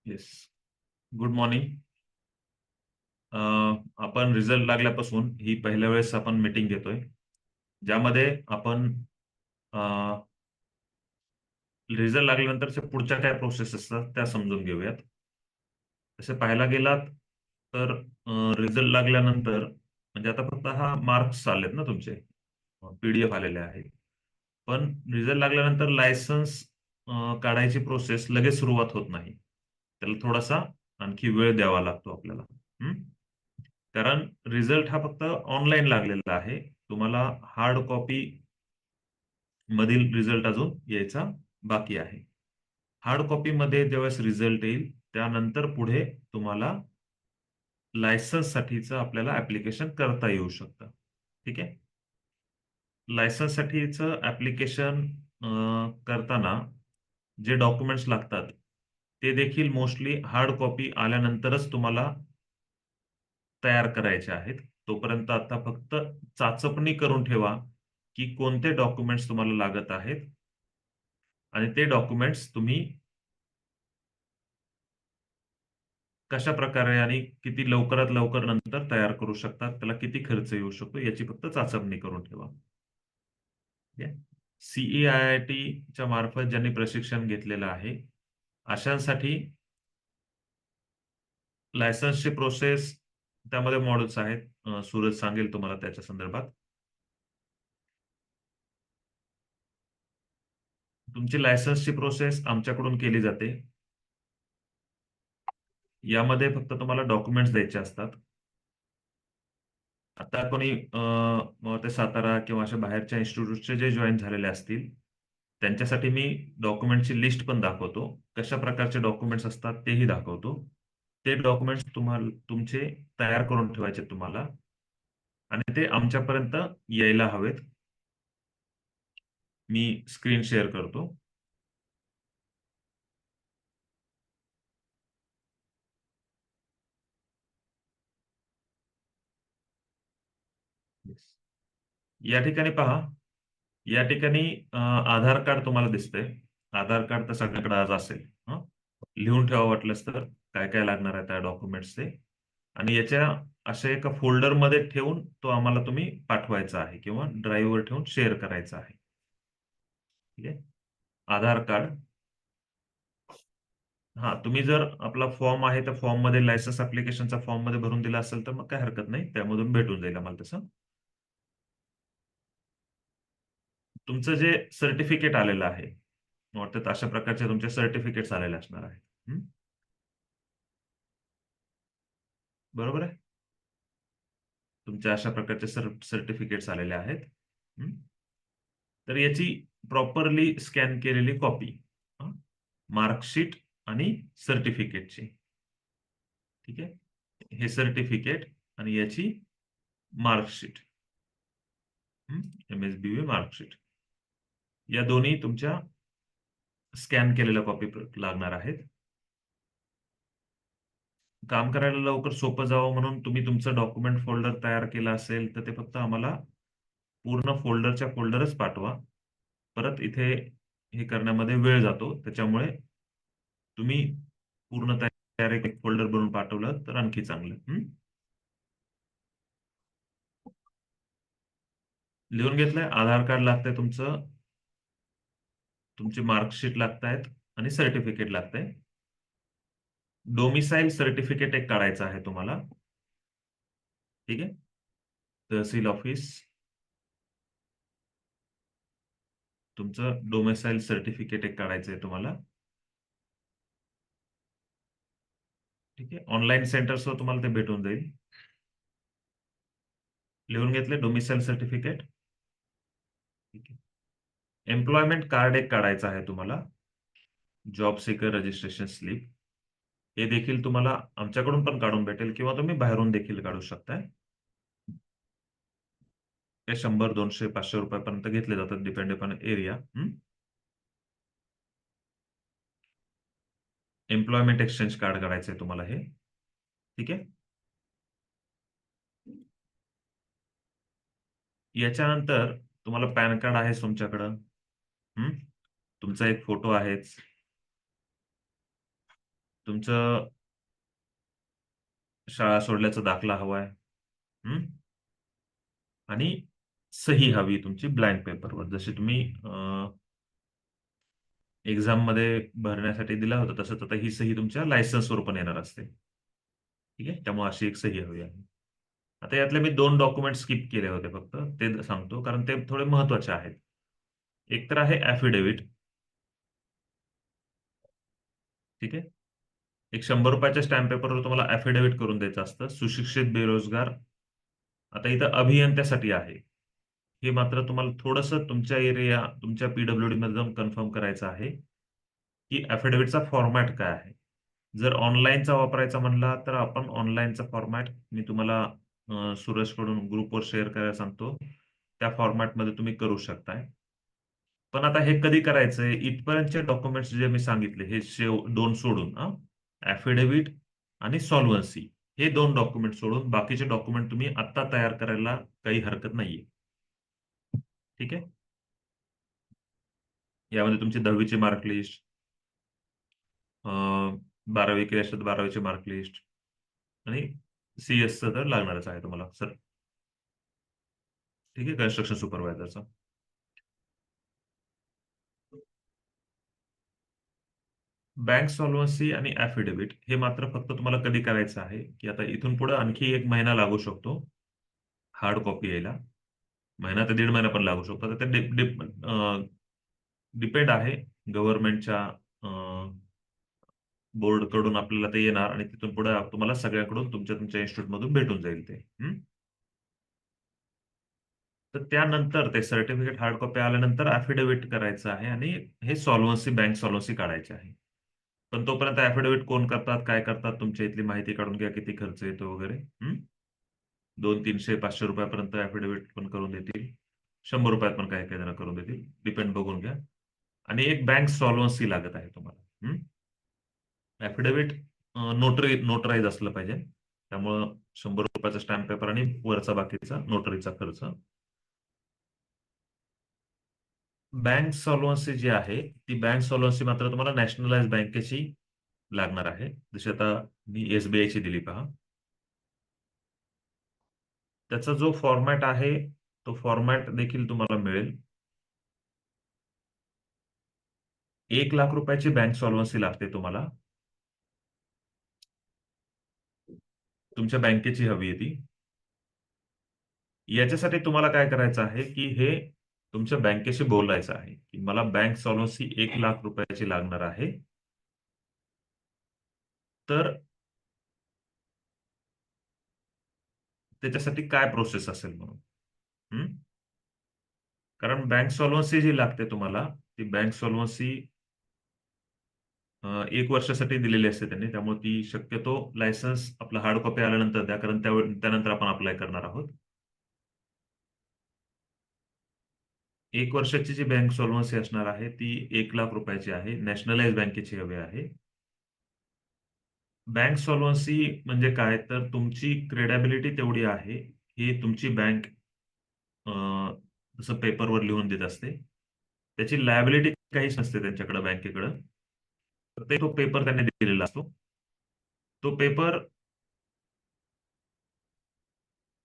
Yes. Good morning. आपण result लागल्यापासून ही पहिल्या वेळेस आपण मीटिंग घेतोय, ज्यामध्ये आपण रिझल्ट लागल्यानंतरच्या पुढच्या काय प्रोसेस असतात त्या समजून घेऊयात. तसे पाहायला गेलात तर रिझल्ट लागल्यानंतर म्हणजे आता फक्त हा मार्क्स आलेत ना तुमचे, पीडीएफ आलेले आहेत. पण रिझल्ट लागल्यानंतर लायसन्स काढायची प्रोसेस लगेच सुरुवात होत नाही. त्याला थोडासा आणखी वेळ द्यावा लागतो आपल्याला. हं? कारण रिझल्ट हा फक्त ऑनलाईन लागलेला आहे. तुम्हाला हार्ड कॉपी मधील रिझल्ट अजून यायचा बाकी आहे. हार्ड कॉपी मध्ये ज्यावेळेस रिझल्ट येईल त्यानंतर पुढे तुम्हाला लायसन्स साठीचं आपल्याला ऍप्लिकेशन करता येऊ शकतं. ठीक आहे. लायसन्स साठीचं ऍप्लिकेशन करताना जे डॉक्युमेंट्स लागतात ते देखील मोस्टली हार्ड कॉपी आल्यानंतरच तुम्हाला तयार करायचे आहेत. तोपर्यंत आता फक्त चाचपणी करून ठेवा की कोणते डॉक्युमेंट्स तुम्हाला लागत आहेत आणि ते डॉक्युमेंट्स तुम्ही कशा प्रकारे आणि किती लवकरात लवकर नंतर तयार करू शकता, त्याला किती खर्च येऊ शकतो याची फक्त चाचपणी करून ठेवा. सीईआयआयटीच्या मार्फत ज्यांनी प्रशिक्षण घेतलेलं आहे अशांसाठी लायसन्सची प्रोसेस त्यामध्ये मॉड्यूल्स आहेत. सूरज सांगेल तुम्हाला त्याच्या संदर्भात. तुमची लायसन्सची प्रोसेस आमच्याकडून केली जाते. यामध्ये फक्त तुम्हाला डॉक्युमेंट्स द्यायचे असतात. आता कोणी मग ते सातारा किंवा अशा बाहेरच्या इन्स्टिट्यूटचे जे जॉईन झालेले असतील त्यांच्यासाठी मी डॉक्युमेंटची लिस्ट पण दाखवतो. कशा प्रकारचे डॉक्युमेंट्स असतात तेही दाखवतो. ते डॉक्युमेंट्स तुम्हाला तुमचे तयार करून ठेवायचे तुम्हाला आणि ते आमच्यापर्यंत यायला हवेत. मी स्क्रीन शेअर करतो. Yes. या ठिकाणी पहा, या ठिकाणी आधार कार्ड तुम्हाला दिसतंय. आधार कार्ड तर सगळ्याकडे आज असेल. हं? लिहून ठेवा वाटलंच तर काय काय लागणार आहे त्या डॉक्युमेंट्सचे आणि याच्या अशा एका फोल्डरमध्ये ठेवून तो आम्हाला तुम्ही पाठवायचा आहे किंवा ड्राईव्हवर ठेवून शेअर करायचा आहे. ठीक आहे. आधार कार्ड. हा, तुम्ही जर आपला फॉर्म आहे त्या फॉर्म मध्ये लायसन्स ऍप्लिकेशनचा फॉर्म मध्ये भरून दिला असेल तर मग काय हरकत नाही, त्यामधून भेटून जाईल आम्हाला तसं. तुमचं जे सर्टिफिकेट आलेलं आहे वाटतं अशा प्रकारचे तुमचे सर्टिफिकेट्स आलेले असणार आहेत. बरोबर आहे. तुमच्या अशा प्रकारचे सर्टिफिकेट्स आलेले आहेत. हं? तर याची प्रॉपरली स्कॅन केलेली कॉपी, मार्कशीट आणि सर्टिफिकेटची. ठीक आहे. हे सर्टिफिकेट आणि याची मार्कशीट, MSBV मार्कशीट, या दोन्ही तुमच्या स्कॅन केलेल्या कॉपी लागणार आहेत. काम करायला लवकर सोपं जावं म्हणून तुम्ही तुमचं डॉक्युमेंट फोल्डर तयार केला असेल तर ते फक्त आम्हाला पूर्ण फोल्डरच्या फोल्डरच पाठवा. परत इथे हे करण्यामध्ये वेळ जातो. त्याच्यामुळे तुम्ही पूर्ण तयार एक फोल्डर बनवून पाठवलं तर आणखी चांगलं. लिहून घेतलंय. आधार कार्ड लागतंय तुमचं, तुमची मार्कशीट लागतायत आणि सर्टिफिकेट लागतंय. डोमिसाईल सर्टिफिकेट एक काढायचं आहे तुम्हाला. ठीक आहे. तहसील ऑफिस, तुमचं डोमिसाईल सर्टिफिकेट एक काढायचं आहे तुम्हाला. ठीक आहे. ऑनलाईन सेंटर्सवर तुम्हाला ते भेटून जाईल. लिहून घेतले डोमिसाईल सर्टिफिकेट. ठीक आहे. एम्प्लॉयमेंट कार्ड एक काढायचं आहे तुम्हाला. Job seeker registration slip. हे देखील तुम्हाला आमच्याकडून पण काढून भेटेल किंवा तुम्ही बाहेरून देखील काढू शकताय. ते 100, 200, 500 रुपयापर्यंत घेतले जातात depend upon area. Employment exchange card काढायचं आहे तुम्हाला हे. ठीक आहे. याच्यानंतर तुम्हाला पॅन कार्ड आहेच तुमच्याकडं. तुमचा एक फोटो आहेच. तुमचं शाळा सोडल्याचा दाखला हवाय. हम्म. आणि सही हवी तुमची ब्लँक पेपरवर, जशी तुम्ही एक्झाम मध्ये भरण्यासाठी दिला होता तसंच आता ही सही तुमच्या लायसन्सवर पण येणार असते. ठीक आहे, त्यामुळे अशी एक सही हवी आहे. आता यातले मी 2 डॉक्युमेंट स्किप केले होते, फक्त ते सांगतो कारण ते थोडे महत्वाचे आहेत. एक तर आहे ऍफिडेव्हिट. ठीक आहे. एक 100 रुपयाच्या स्टॅम्प पेपरवर तुम्हाला ऍफिडेव्हिट करून द्यायचं असतं, सुशिक्षित बेरोजगार. आता इथं अभियंत्यासाठी आहे. हे मात्र तुम्हाला थोडंसं तुमच्या एरिया, तुमच्या पीडब्ल्यूडी मध्ये जाऊन कन्फर्म करायचं आहे की ऍफिडेव्हिटचा फॉर्मॅट काय आहे. जर ऑनलाईनचा वापरायचा म्हणला तर आपण ऑनलाईनचा फॉर्मॅट मी तुम्हाला सुरेशकडून ग्रुपवर शेअर करायला सांगतो. त्या फॉर्मॅटमध्ये तुम्ही करू शकताय. पण आता हे कधी करायचंय, इथपर्यंतचे डॉक्युमेंट्स जे मी सांगितले हे 2 सोडून, ऍफिडेव्हिट आणि सॉल्व्हन्सी, हे 2 डॉक्युमेंट सोडून बाकीचे डॉक्युमेंट तुम्ही आत्ता तयार करायला काही हरकत नाहीये. ठीक आहे. यामध्ये तुमची 10वीची मार्कलिस्ट, 12वी केली असेल तर 12वीची मार्कलिस्ट, आणि सीएसचं तर लागणारच आहे तुम्हाला सर. ठीक आहे, कन्स्ट्रक्शन सुपरवायझरचा. बँक सॉल्व्हन्सी आणि ऍफिडेव्हिट हे मात्र फक्त तुम्हाला कधी करायचं आहे, की आता इथून पुढे आणखी 1 महिना लागू शकतो हार्ड कॉपी यायला. महिना ते 1.5 महिना पण लागू शकतो. तर ते डिपेंड आहे गव्हर्नमेंटच्या बोर्ड कडून आपल्याला ते येणार आणि तिथून पुढे तुम्हाला सगळ्यांकडून तुमच्या तुमच्या इन्स्टिट्यूट मधून भेटून जाईल ते. तर त्यानंतर ते सर्टिफिकेट हार्ड कॉपी आल्यानंतर अफिडेव्हिट करायचं आहे आणि हे सॉल्व्हन्सी, बँक सॉल्व्हन्सी काढायची आहे. पण तोपर्यंत अफिडेव्हिट कोण करतात, काय करतात, तुमच्या इथली माहिती काढून घ्या, किती खर्च येतो वगैरे. 200, 300, 500 रुपयापर्यंत अफिडेव्हिट पण करून देतील. 100 रुपयात पण काही काही जण करून देतील, डिपेंड बघून घ्या. आणि एक बँक सॉल्व्हन्सी लागत आहे तुम्हाला. ऍफिडेव्हिट नोटराईज असलं पाहिजे, त्यामुळं 100 रुपयाचा स्टॅम्प पेपर आणि वरचा बाकीचा नोटरीचा खर्च. बँक सॉल्व्हन्सी जी आहे ती बँक सॉल्व्हन्सी मात्र तुम्हाला नॅशनलाइज बँकेची लागणार आहे, जशी आता मी एसबीआयची दिली पहा. त्याचा जो फॉर्मॅट आहे तो फॉर्मॅट देखील तुम्हाला मिळेल. 1 लाख रुपयाची बँक सॉल्व्हन्सी लागते तुम्हाला, तुमच्या बँकेची हवी आहे ती. याच्यासाठी तुम्हाला काय करायचं आहे की हे तुमच्या बँकेशी बोलायचं आहे की मला बँक सॉल्व्हन्सी 1 लाख रुपयाची लागणार आहे. तर त्याच्यासाठी काय प्रोसेस असेल म्हणून. कारण बँक सॉल्व्हन्सी जी लागते तुम्हाला, ती बँक सॉल्व्हन्सी 1 वर्षासाठी दिलेली असते त्यांनी, त्यामुळे ती शक्यतो लायसन्स आपला हार्ड कॉपी आल्यानंतर द्या, कारण त्यानंतर आपण अप्लाय करणार आहोत. 1 वर्षाची जी बँक सॉल्व्हन्सी असणार आहे ती 1 लाख रुपयाची आहे, नॅशनलाइज बँकेची हवी आहे. बँक सॉल्व्हन्सी म्हणजे काय, तर तुमची क्रेडिबिलिटी तेवढी आहे ही तुमची बँक जसं पेपरवर लिहून देत असते, त्याची लायबिलिटी काहीच नसते त्यांच्याकडे, बँकेकडे. तर ते तो पेपर त्यांनी दिलेला असतो. तो पेपर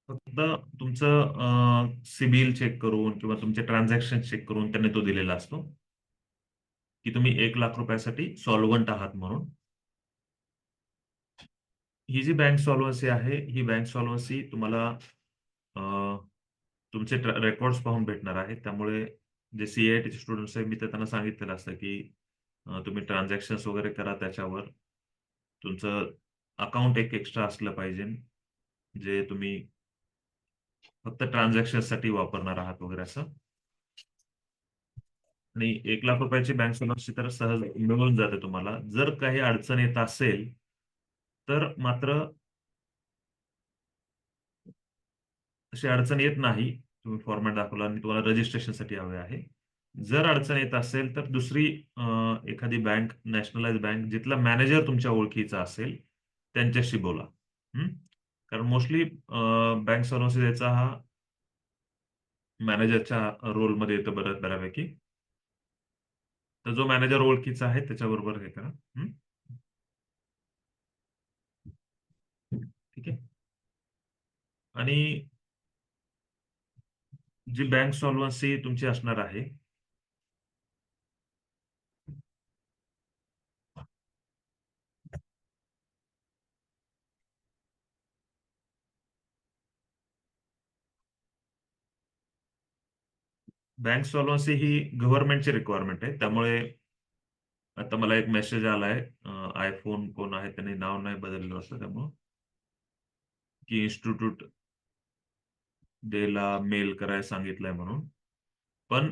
फक्त तुमचं सिबिल चेक करून किंवा तुमचे ट्रान्झॅक्शन चेक करून त्यांनी तो दिलेला असतो की तुम्ही 1 लाख रुपयासाठी सॉल्व्हंट आहात म्हणून. ही जी बँक सॉल्व्हन्सी आहे ही बँक सॉल्व्हन्सी तुम्हाला तुमचे रेकॉर्ड्स पाहून भेटणार आहे. त्यामुळे जे सीआयटीचे स्टुडंट्स आहेत मी तर त्यांना सांगितलेलं असतं की तुम्ही ट्रान्झॅक्शन्स वगैरे करा त्याच्यावर. तुमचं अकाउंट एक एक्स्ट्रा असलं पाहिजे, जे तुम्ही फक्त ट्रान्झॅक्शनसाठी वापरणार आहात वगैरे असं. आणि 1 लाख रुपयाची बँक सॉल्व्हन्सी तर सहज मिळून जाते तुम्हाला. जर काही अडचण येत असेल तर मात्र तशी अडचण येत नाही. तुम्ही फॉर्मॅट दाखवला आणि तुम्हाला रजिस्ट्रेशनसाठी हवे आहे. जर अडचण येत असेल तर दुसरी एखादी बँक, नॅशनलाइज बँक जिथला मॅनेजर तुमच्या ओळखीचा असेल त्यांच्याशी बोला. हं. कारण मोस्टली बँक सॉल्व्हन्सी द्यायचा हा मॅनेजरच्या रोलमध्ये येतो बऱ्यापैकी. तर जो मॅनेजर ओळखीचा आहे त्याच्याबरोबर हे करा. आणि जी बँक सॉल्व्हन्सी तुमची असणार आहे, बँक सॉल्व्हन्सी ही गव्हर्नमेंटची रिक्वायरमेंट आहे. त्यामुळे आता मला एक मेसेज आलाय, आयफोन कोण आहे त्यांनी नाव नाही बदललं असं, त्यामुळं की इन्स्टिट्यूट डेला मेल करायला सांगितलंय म्हणून. पण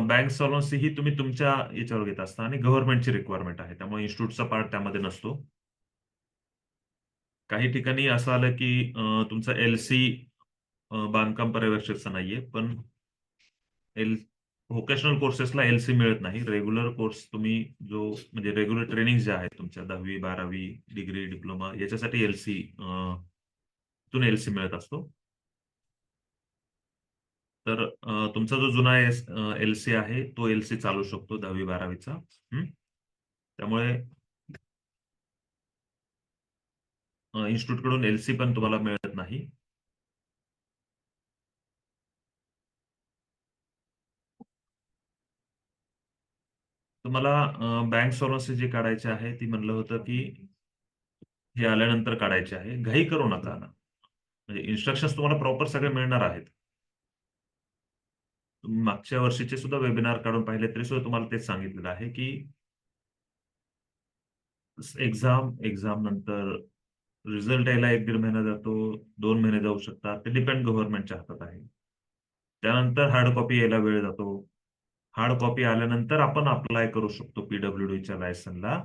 बँक सॉल्व्हन्सी ही तुम्ही तुमच्या याच्यावर घेत असता आणि गव्हर्नमेंटची रिक्वायरमेंट आहे, त्यामुळे इन्स्टिट्यूटचा पार्ट त्यामध्ये नसतो. काही ठिकाणी असं आलं की तुमचा एलसी बांधकाम पर्यवेक्षकचा नाहीये, पण एल व्होकेशनल कोर्सेसला एलसी मिळत नाही. रेग्युलर कोर्स तुम्ही जो म्हणजे रेग्युलर ट्रेनिंग ज्या आहेत तुमच्या 10वी 12वी डिग्री डिप्लोमा याच्यासाठी एलसी तून एलसी मिळत असतो. तर तुमचा जो जुना एलसी आहे तो एलसी चालू शकतो 10वी 12वीचा. त्यामुळे इन्स्टिट्यूट कडून एलसी पण तुम्हाला मिळत नाही. तुम्हाला बँक सॉल्व्हन्सी जी काढायची आहे ती म्हणलं होतं की हे आल्यानंतर काढायचे आहे. घाई करू नका ना. म्हणजे इन्स्ट्रक्शन्स तुम्हाला प्रॉपर सगळे मिळणार आहेत. तुम्ही मागच्या वर्षीचे सुद्धा वेबिनार काढून पाहिले तरी सुद्धा तुम्हाला तेच सांगितलेलं आहे की एक्झाम नंतर रिझल्ट यायला 1-1.5 महिना जातो, 2 महिने जाऊ शकतात. ते डिपेंड गव्हर्नमेंटच्या हातात आहे. त्यानंतर हार्ड कॉपी यायला वेळ जातो. हार्ड कॉपी आल्यानंतर आपण अप्लाय करू शकतो पीडब्ल्यूडीच्या लायसनला.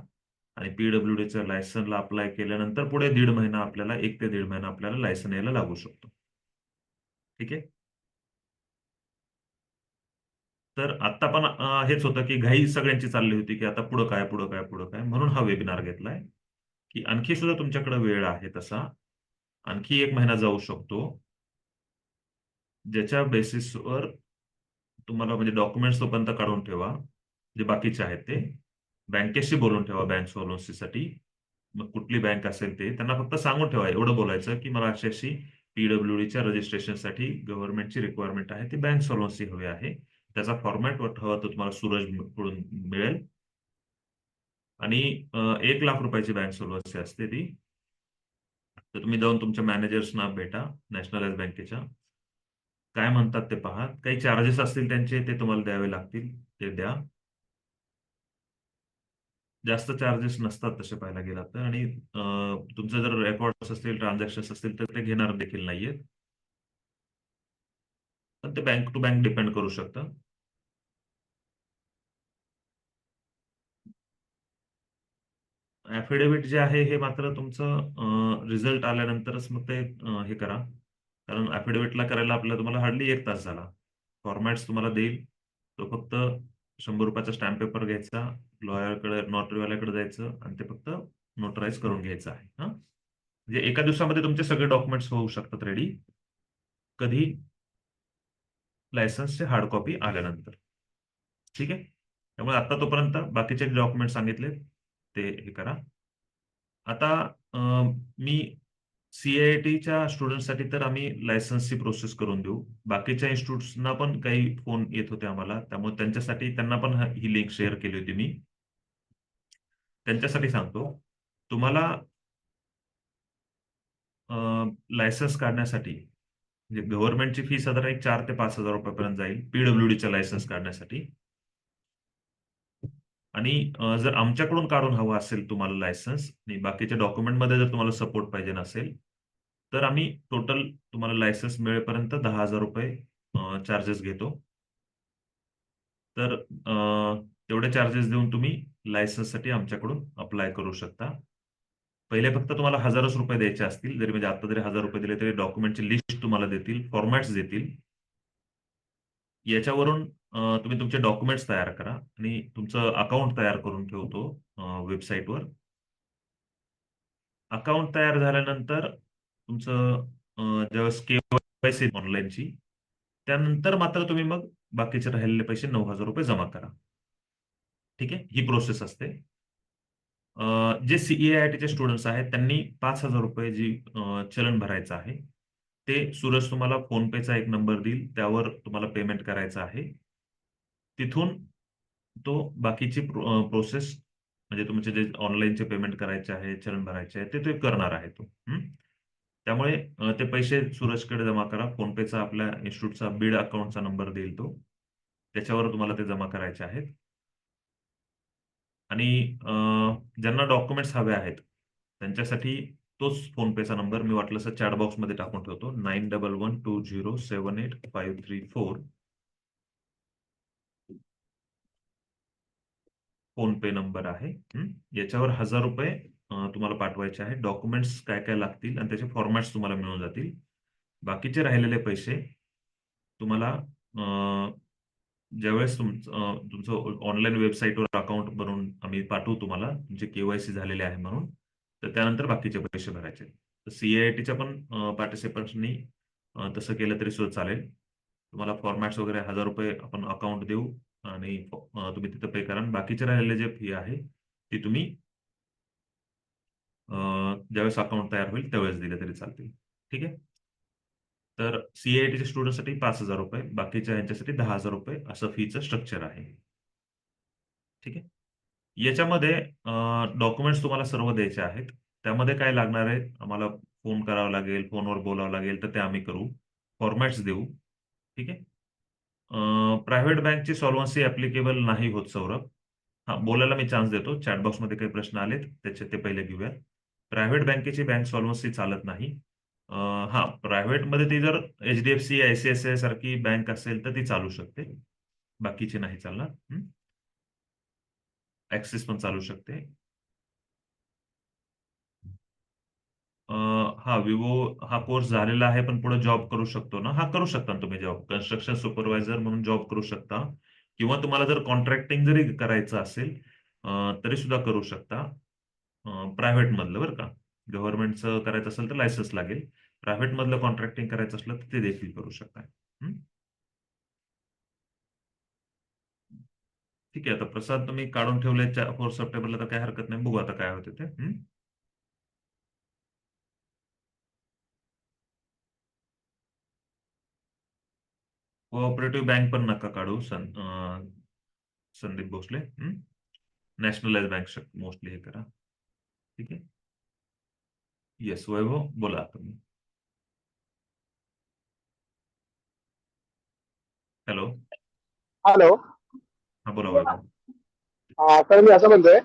आणि पीडब्ल्यूडीच्या लायसनला अप्लाय केल्यानंतर पुढे 1.5 महिना आपल्याला 1 ते 1.5 महिना आपल्याला लायसन यायला लागू शकतो. ठीक आहे. तर आता पण हेच होतं की घाई सगळ्यांची चालली होती की आता पुढं काय, पुढं काय, पुढं काय, म्हणून हा वेबिनार घेतलाय की आणखी सुद्धा तुमच्याकडे वेळ आहे तसा. आणखी 1 महिना जाऊ शकतो. ज्याच्या बेसिसवर तुम्हाला म्हणजे डॉक्युमेंट्स तोपर्यंत काढून ठेवा, जे बाकीचे आहेत ते. बँकेशी बोलून ठेवा बँक सॉल्व्हन्सीसाठी. मग कुठली बँक असेल ते त्यांना फक्त सांगून ठेवा, एवढं बोलायचं की मला अशी पीडब्ल्यूडीच्या रजिस्ट्रेशनसाठी गव्हर्नमेंटची रिक्वायरमेंट आहे, ती बँक सॉल्व्हन्सी हवी आहे. त्याचा फॉर्मॅट हवा तो तुम्हाला सूरज कडून मिळेल. आणि 1 लाख रुपयाची बँक सॉल्व्हन्सी असते ती. तर तुम्ही जाऊन तुमच्या मॅनेजर्सना भेटा नॅशनलाइज बँकेच्या. काय म्हणतात ते पहा. काही चार्जेस असतील त्यांचे ते तुम्हाला द्यावे लागतील, ते द्या. जास्त चार्जेस नसतात तसे पाहायला गेलात तर. आणि तुमचे जर रेकॉर्ड्स असतील, ट्रान्झॅक्शन्स असतील तर ते घेणार देखील नाहीयेत. पण ते बँक टू बँक डिपेंड करू शकतं. ऍफिडेव्हिट जे आहे हे मात्र तुमचं रिझल्ट आल्यानंतरच मग ते हे करा. कारण ऍफिडेव्हिटला करायला आपल्याला तुम्हाला हार्डली 1 तास झाला. फॉर्मॅट्स तुम्हाला देईल. तो फक्त ₹100 स्टॅम्प पेपर घ्यायचा, लॉयरकडे नोटरीवाल्याकडे जायचं आणि ते फक्त नोटराईज करून घ्यायचं आहे. हा, म्हणजे एका दिवसामध्ये तुमचे सगळे डॉक्युमेंट्स होऊ शकतात रेडी. कधी? लायसन्सचे हार्ड कॉपी आल्यानंतर. ठीक आहे. त्यामुळे आता तोपर्यंत बाकीचे डॉक्युमेंट सांगितले ते हे करा. आता मी CIITच्या स्टुडंटसाठी तर आम्ही लायसन्सची प्रोसेस करून देऊ. बाकीच्या इन्स्टिट्यूट्सना पण काही फोन येत होते आम्हाला. त्यामुळे त्यांच्यासाठी त्यांना पण ही लिंक शेअर केली होती मी. त्यांच्यासाठी सांगतो. तुम्हाला लायसन्स काढण्यासाठी म्हणजे गव्हर्नमेंटची फी साधारण एक 4 ते 5,000 रुपयापर्यंत जाईल पीडब्ल्यूडीचा लायसन्स काढण्यासाठी. आणि जर आमच्याकडून काढून हवं असेल तुम्हाला लायसन्स आणि बाकीच्या डॉक्युमेंटमध्ये जर तुम्हाला सपोर्ट पाहिजे नसेल, तर आम्ही टोटल तुम्हाला लायसन्स मिळेपर्यंत 10,000 रुपये चार्जेस घेतो. तर तेवढे चार्जेस देऊन तुम्ही लायसन्ससाठी आमच्याकडून अप्लाय करू शकता. पहिले फक्त तुम्हाला 1,000च रुपये द्यायचे असतील. जरी म्हणजे आता जरी 1,000 रुपये दिले तरी डॉक्युमेंटची लिस्ट तुम्हाला देतील, फॉर्मॅट्स देतील. याच्यावरून तुम्ही तुमचे डॉक्युमेंट्स तयार करा आणि तुमचं अकाउंट तयार करून ठेवतो वेबसाईटवर. अकाउंट तयार झाल्यानंतर तुमचं ज्यावेळेस केवायसी ऑनलाईनची, त्यानंतर मात्र तुम्ही मग बाकीचे राहिलेले पैसे 9,000 रुपये जमा करा. ठीक आहे. ही प्रोसेस असते. जे CEITचे स्टुडंट्स आहेत त्यांनी 5,000 रुपये जी चलन भरायचं आहे. ते सूरज तुम्हाला फोनपेचा एक नंबर देईल, त्यावर तुम्हाला पेमेंट करायचं आहे. तिथून तो बाकीची प्रोसेस म्हणजे तुमचे जे ऑनलाईनचे पेमेंट करायचे आहे, चलन भरायचे आहे, ते ते करणार आहे तो. त्यामुळे ते पैसे सूरजकडे जमा करा. फोनपेचा आपल्या इन्स्टिट्यूटचा बीड अकाउंटचा नंबर देईल तो. त्याच्यावर तुम्हाला ते जमा करायचे आहेत. आणि ज्यांना डॉक्युमेंट्स हवे आहेत, त्यांच्यासाठी तोच फोनपेचा नंबर मी वाटलं चॅट बॉक्समध्ये टाकून ठेवतो. 9112078534 फोन पे नंबर आहे. याच्यावर ₹1000 तुम्हाला पाठवायचे आहेत. डॉक्युमेंट्स काय काय लागतील आणि त्याचे फॉर्मॅट्स तुम्हाला मिळून जातील. बाकीचे राहिलेले पैसे तुम्हाला ज्यावेळेस तुमचं ऑनलाईन वेबसाईटवर अकाउंट बनवून आम्ही पाठवू तुम्हाला, तुमचे केवायसी झालेले आहे म्हणून, तर त्यानंतर बाकीचे पैसे भरायचे. तर CIITच्या पण पार्टिसिपंट्सनी तसं केलं तरी सुद्धा चालेल. तुम्हाला फॉर्मॅट्स वगैरे ₹1000 आपण अकाउंट देऊ आणि तुम्ही तिथं पे करा. बाकीचे राहिलेले जे फी आहे ती तुम्ही ज्यावेळेस अकाउंट तयार होईल त्यावेळेस दिले तरी चालतील. ठीक आहे. तर CIITच्या स्टुडंटसाठी ₹5000, बाकीच्या यांच्यासाठी ₹10,000 असं फीचं स्ट्रक्चर आहे. ठीक आहे. याच्यामध्ये डॉक्युमेंट्स तुम्हाला सर्व द्यायचे आहेत. त्यामध्ये काय लागणार आहे, आम्हाला फोन करावा लागेल, फोनवर बोलावं लागेल, तर ते आम्ही करू. फॉर्मॅट्स देऊ. ठीक आहे. प्रायव्हेट बँकची सॉल्व्हन्सी ॲप्लिकेबल नाही होत सौरभ. हां, बोलायला मी चान्स देतो. चॅट बॉक्समध्ये काही प्रश्न आलेत, त्याचे ते पहिले घेऊया. प्रायव्हेट बँकेची बँक सॉल्व्हन्सी चालत नाही. हां, प्रायव्हेटमध्ये ती जर HDFC, ICICI सारखी बँक असेल, तर ती चालू शकते. बाकीची नाही चालणार. ॲक्सिस पण चालू शकते. हा विवो हा कोर्स झालेला आहे, पण पुढे जॉब करू शकतो ना? हा करू शकता ना तुम्ही जॉब. कन्स्ट्रक्शन सुपरवायझर म्हणून जॉब करू शकता किंवा तुम्हाला जर कॉन्ट्रॅक्टिंग जरी करायचं असेल तरी सुद्धा करू शकता. प्रायव्हेट मधलं बरं का. गव्हर्नमेंटचं करायचं असेल तर लायसन्स लागेल. प्रायव्हेट मधलं कॉन्ट्रॅक्टिंग करायचं असलं तर ते देखील करू शकता. ठीक आहे. आता प्रसाद तुम्ही काढून ठेवले 4 सप्टेंबरला, तर काही हरकत नाही. बघू आता काय होते ते. कोऑपरेटिव्ह बँक पण नका काढू Sandeep Bhosale. Nationalise bank mostly हे करा. ठीक आहे. येस वैभव बोला तुम्ही. हॅलो. हॅलो. हा बोला वैभव. तर मी असं म्हणतोय,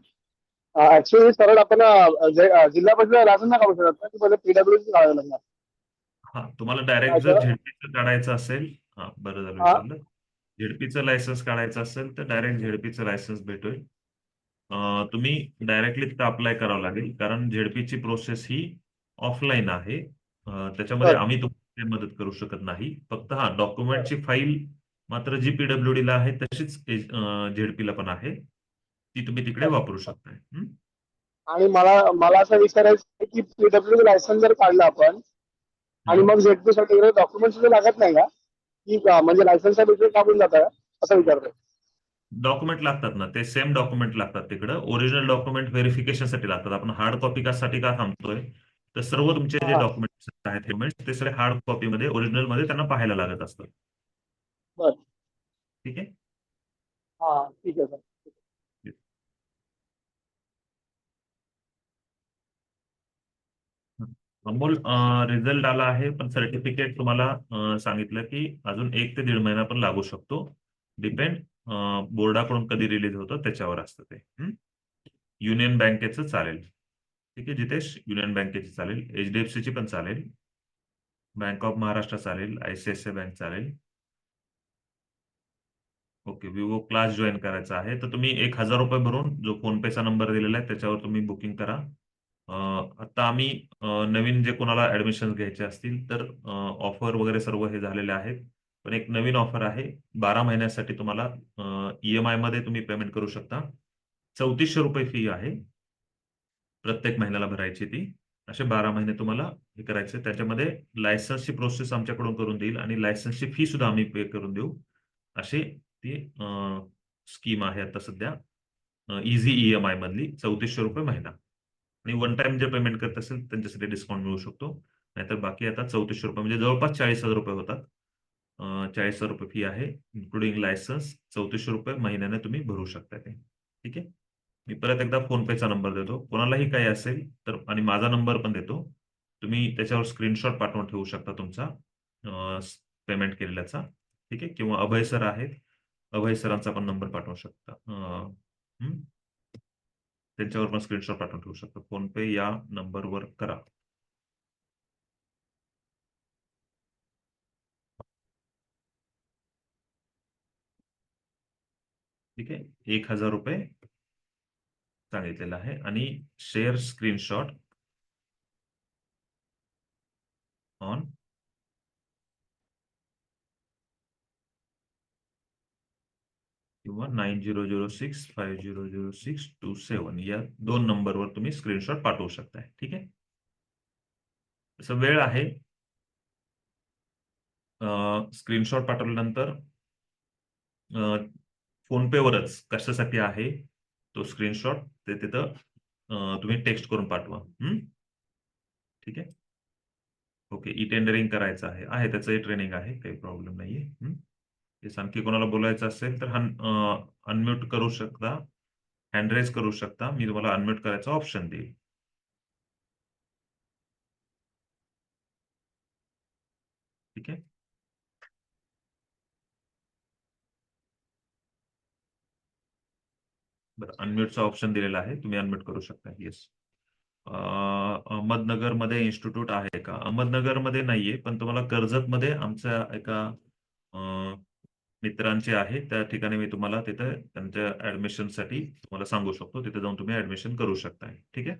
ऍक्च्युली सरळ आपण जिल्हा परिषद राशन नाही काढू शकत ना, की पहिले PWC काढायला लागणार. हा तुम्हाला डायरेक्ट जर नाहीतर झेडपीचं काढायचं असेल, हा बरं झालं हा विचारलं. झेडपीचं लायसन्स काढायचं असेल तर डायरेक्ट झेडपीचं लायसन्स भेटेल. तुम्ही डायरेक्टली तिथं अप्लाय करावं लागेल, कारण झेडपीची प्रोसेस ही ऑफलाईन आहे. त्याच्यामध्ये बर आम्ही तुम्हाला मदत करू शकत नाही. फक्त हा डॉक्युमेंटची फाईल मात्र जी PWD ला आहे तशीच झेडपीला पण आहे. ती तुम्ही तिकडे बर. वापरू शकताय. आणि मला मला असं विचारायचं आहे की PWC लायसन्स जर काढलं आपण आणि मग झेडपी साठी डॉक्युमेंट्स लागत नाही का, की म्हणजे लायसन्स काढून जातं असं विचारतोय. डॉक्युमेंट लागतात ना, ते सेम डॉक्युमेंट लागतात तिकडं. ओरिजिनल डॉक्युमेंट व्हेरिफिकेशनसाठी लागतात. आपण हार्ड कॉपी साठी का थांबतोय, तर सर्व तुमचे जे हा डॉक्युमेंट्स आहेत पेमेंट ते सगळे हार्ड कॉपीमध्ये ओरिजिनल मध्ये त्यांना पाहायला लागत असतात. बर. ठीक आहे. हा ठीक आहे सर. अमोल, रिझल्ट आला आहे, पण सर्टिफिकेट तुम्हाला सांगितलं की अजून 1 ते 1.5 महिना पण लागू शकतो. डिपेंड बोर्डाकडून कधी रिलीज होतं त्याच्यावर असतं ते. युनियन बँकेचं चालेल. ठीक आहे जितेश, युनियन बँकेची चालेल, HDFC ची पण चालेल, बँक ऑफ महाराष्ट्र चालेल, ICICI बँक चालेल. ओके. विवो क्लास जॉईन करायचा आहे तर तुम्ही ₹1000 भरून जो फोनपेचा नंबर दिलेला आहे त्याच्यावर तुम्ही बुकिंग करा. आता आम्ही नवीन जे कोणाला ऍडमिशन घ्यायचे असतील तर ऑफर वगैरे सर्व हे झालेले आहेत. पण एक नवीन ऑफर आहे. 12 महिन्यासाठी तुम्हाला EMI मध्ये तुम्ही पेमेंट करू शकता. ₹3400 फी आहे प्रत्येक महिन्याला भरायची ती. असे 12 महिने तुम्हाला हे करायचे. त्याच्यामध्ये लायसन्सची प्रोसेस आमच्याकडून करून देईल आणि लायसन्सची फी सुद्धा आम्ही पे करून देऊ. अशी ती स्कीम आहे आता सध्या. इझी EMI मधली ₹3400 महिना. आणि वन टाइम जे पेमेंट करत असेल त्यांच्यासाठी डिस्काउंट मिळू शकतो. नाहीतर बाकी आता 3400 रुपये, म्हणजे जवळपास 40,000 रुपये होतात. 40,000 रुपये फी आहे, इन्क्लुडिंग लायसन्स. 3400 रुपये महिन्याने तुम्ही भरू शकता ते. ठीक आहे. मी परत एकदा फोनपेचा नंबर देतो, कोणालाही काही असेल तर, आणि माझा नंबर पण देतो. तुम्ही त्याच्यावर स्क्रीनशॉट पाठवून ठेवू शकता तुमचा पेमेंट केलेल्याचा. ठीक आहे. किंवा अभय सर आहेत, अभय सरांचा पण नंबर पाठवू शकता. हं? त्यांच्यावर पण स्क्रीनशॉट पाठवून ठेवू शकता. फोनपे या नंबरवर करा. ठीक आहे. 1,000 रुपये सांगितलेलं आहे, आणि शेअर स्क्रीनशॉट ऑन किंवा 9006500627 या 2 नंबरवर तुम्ही स्क्रीनशॉट पाठवू शकताय. ठीक आहे. तसं वेळ आहे. स्क्रीनशॉट पाठवल्यानंतर फोनपेवरच कशासाठी आहे तो स्क्रीनशॉट ते तिथं तुम्ही टेक्स्ट करून पाठवा. ठीक आहे. ओके. ई टेंडरिंग करायचं आहे त्याचंही ट्रेनिंग आहे, काही प्रॉब्लेम नाहीये. तेच, आणखी कोणाला बोलायचं असेल तर अनम्यूट करू शकता, हँड रेज करू शकता. मी तुम्हाला अनम्यूट करायचा ऑप्शन देईल. ठीक आहे. बरं, अनम्यूटचा ऑप्शन दिलेला आहे, तुम्ही अनम्यूट करू शकता. येस. अहमदनगरमध्ये इन्स्टिट्यूट आहे का? अहमदनगरमध्ये नाहीये, पण तुम्हाला कर्जतमध्ये आमच्या एका मित्रांचे आहे, त्या ठिकाणी मी तुम्हाला तिथे त्यांच्या ऍडमिशनसाठी तुम्हाला सांगू शकतो. तिथे जाऊन तुम्ही ऍडमिशन करू शकता. ठीक आहे.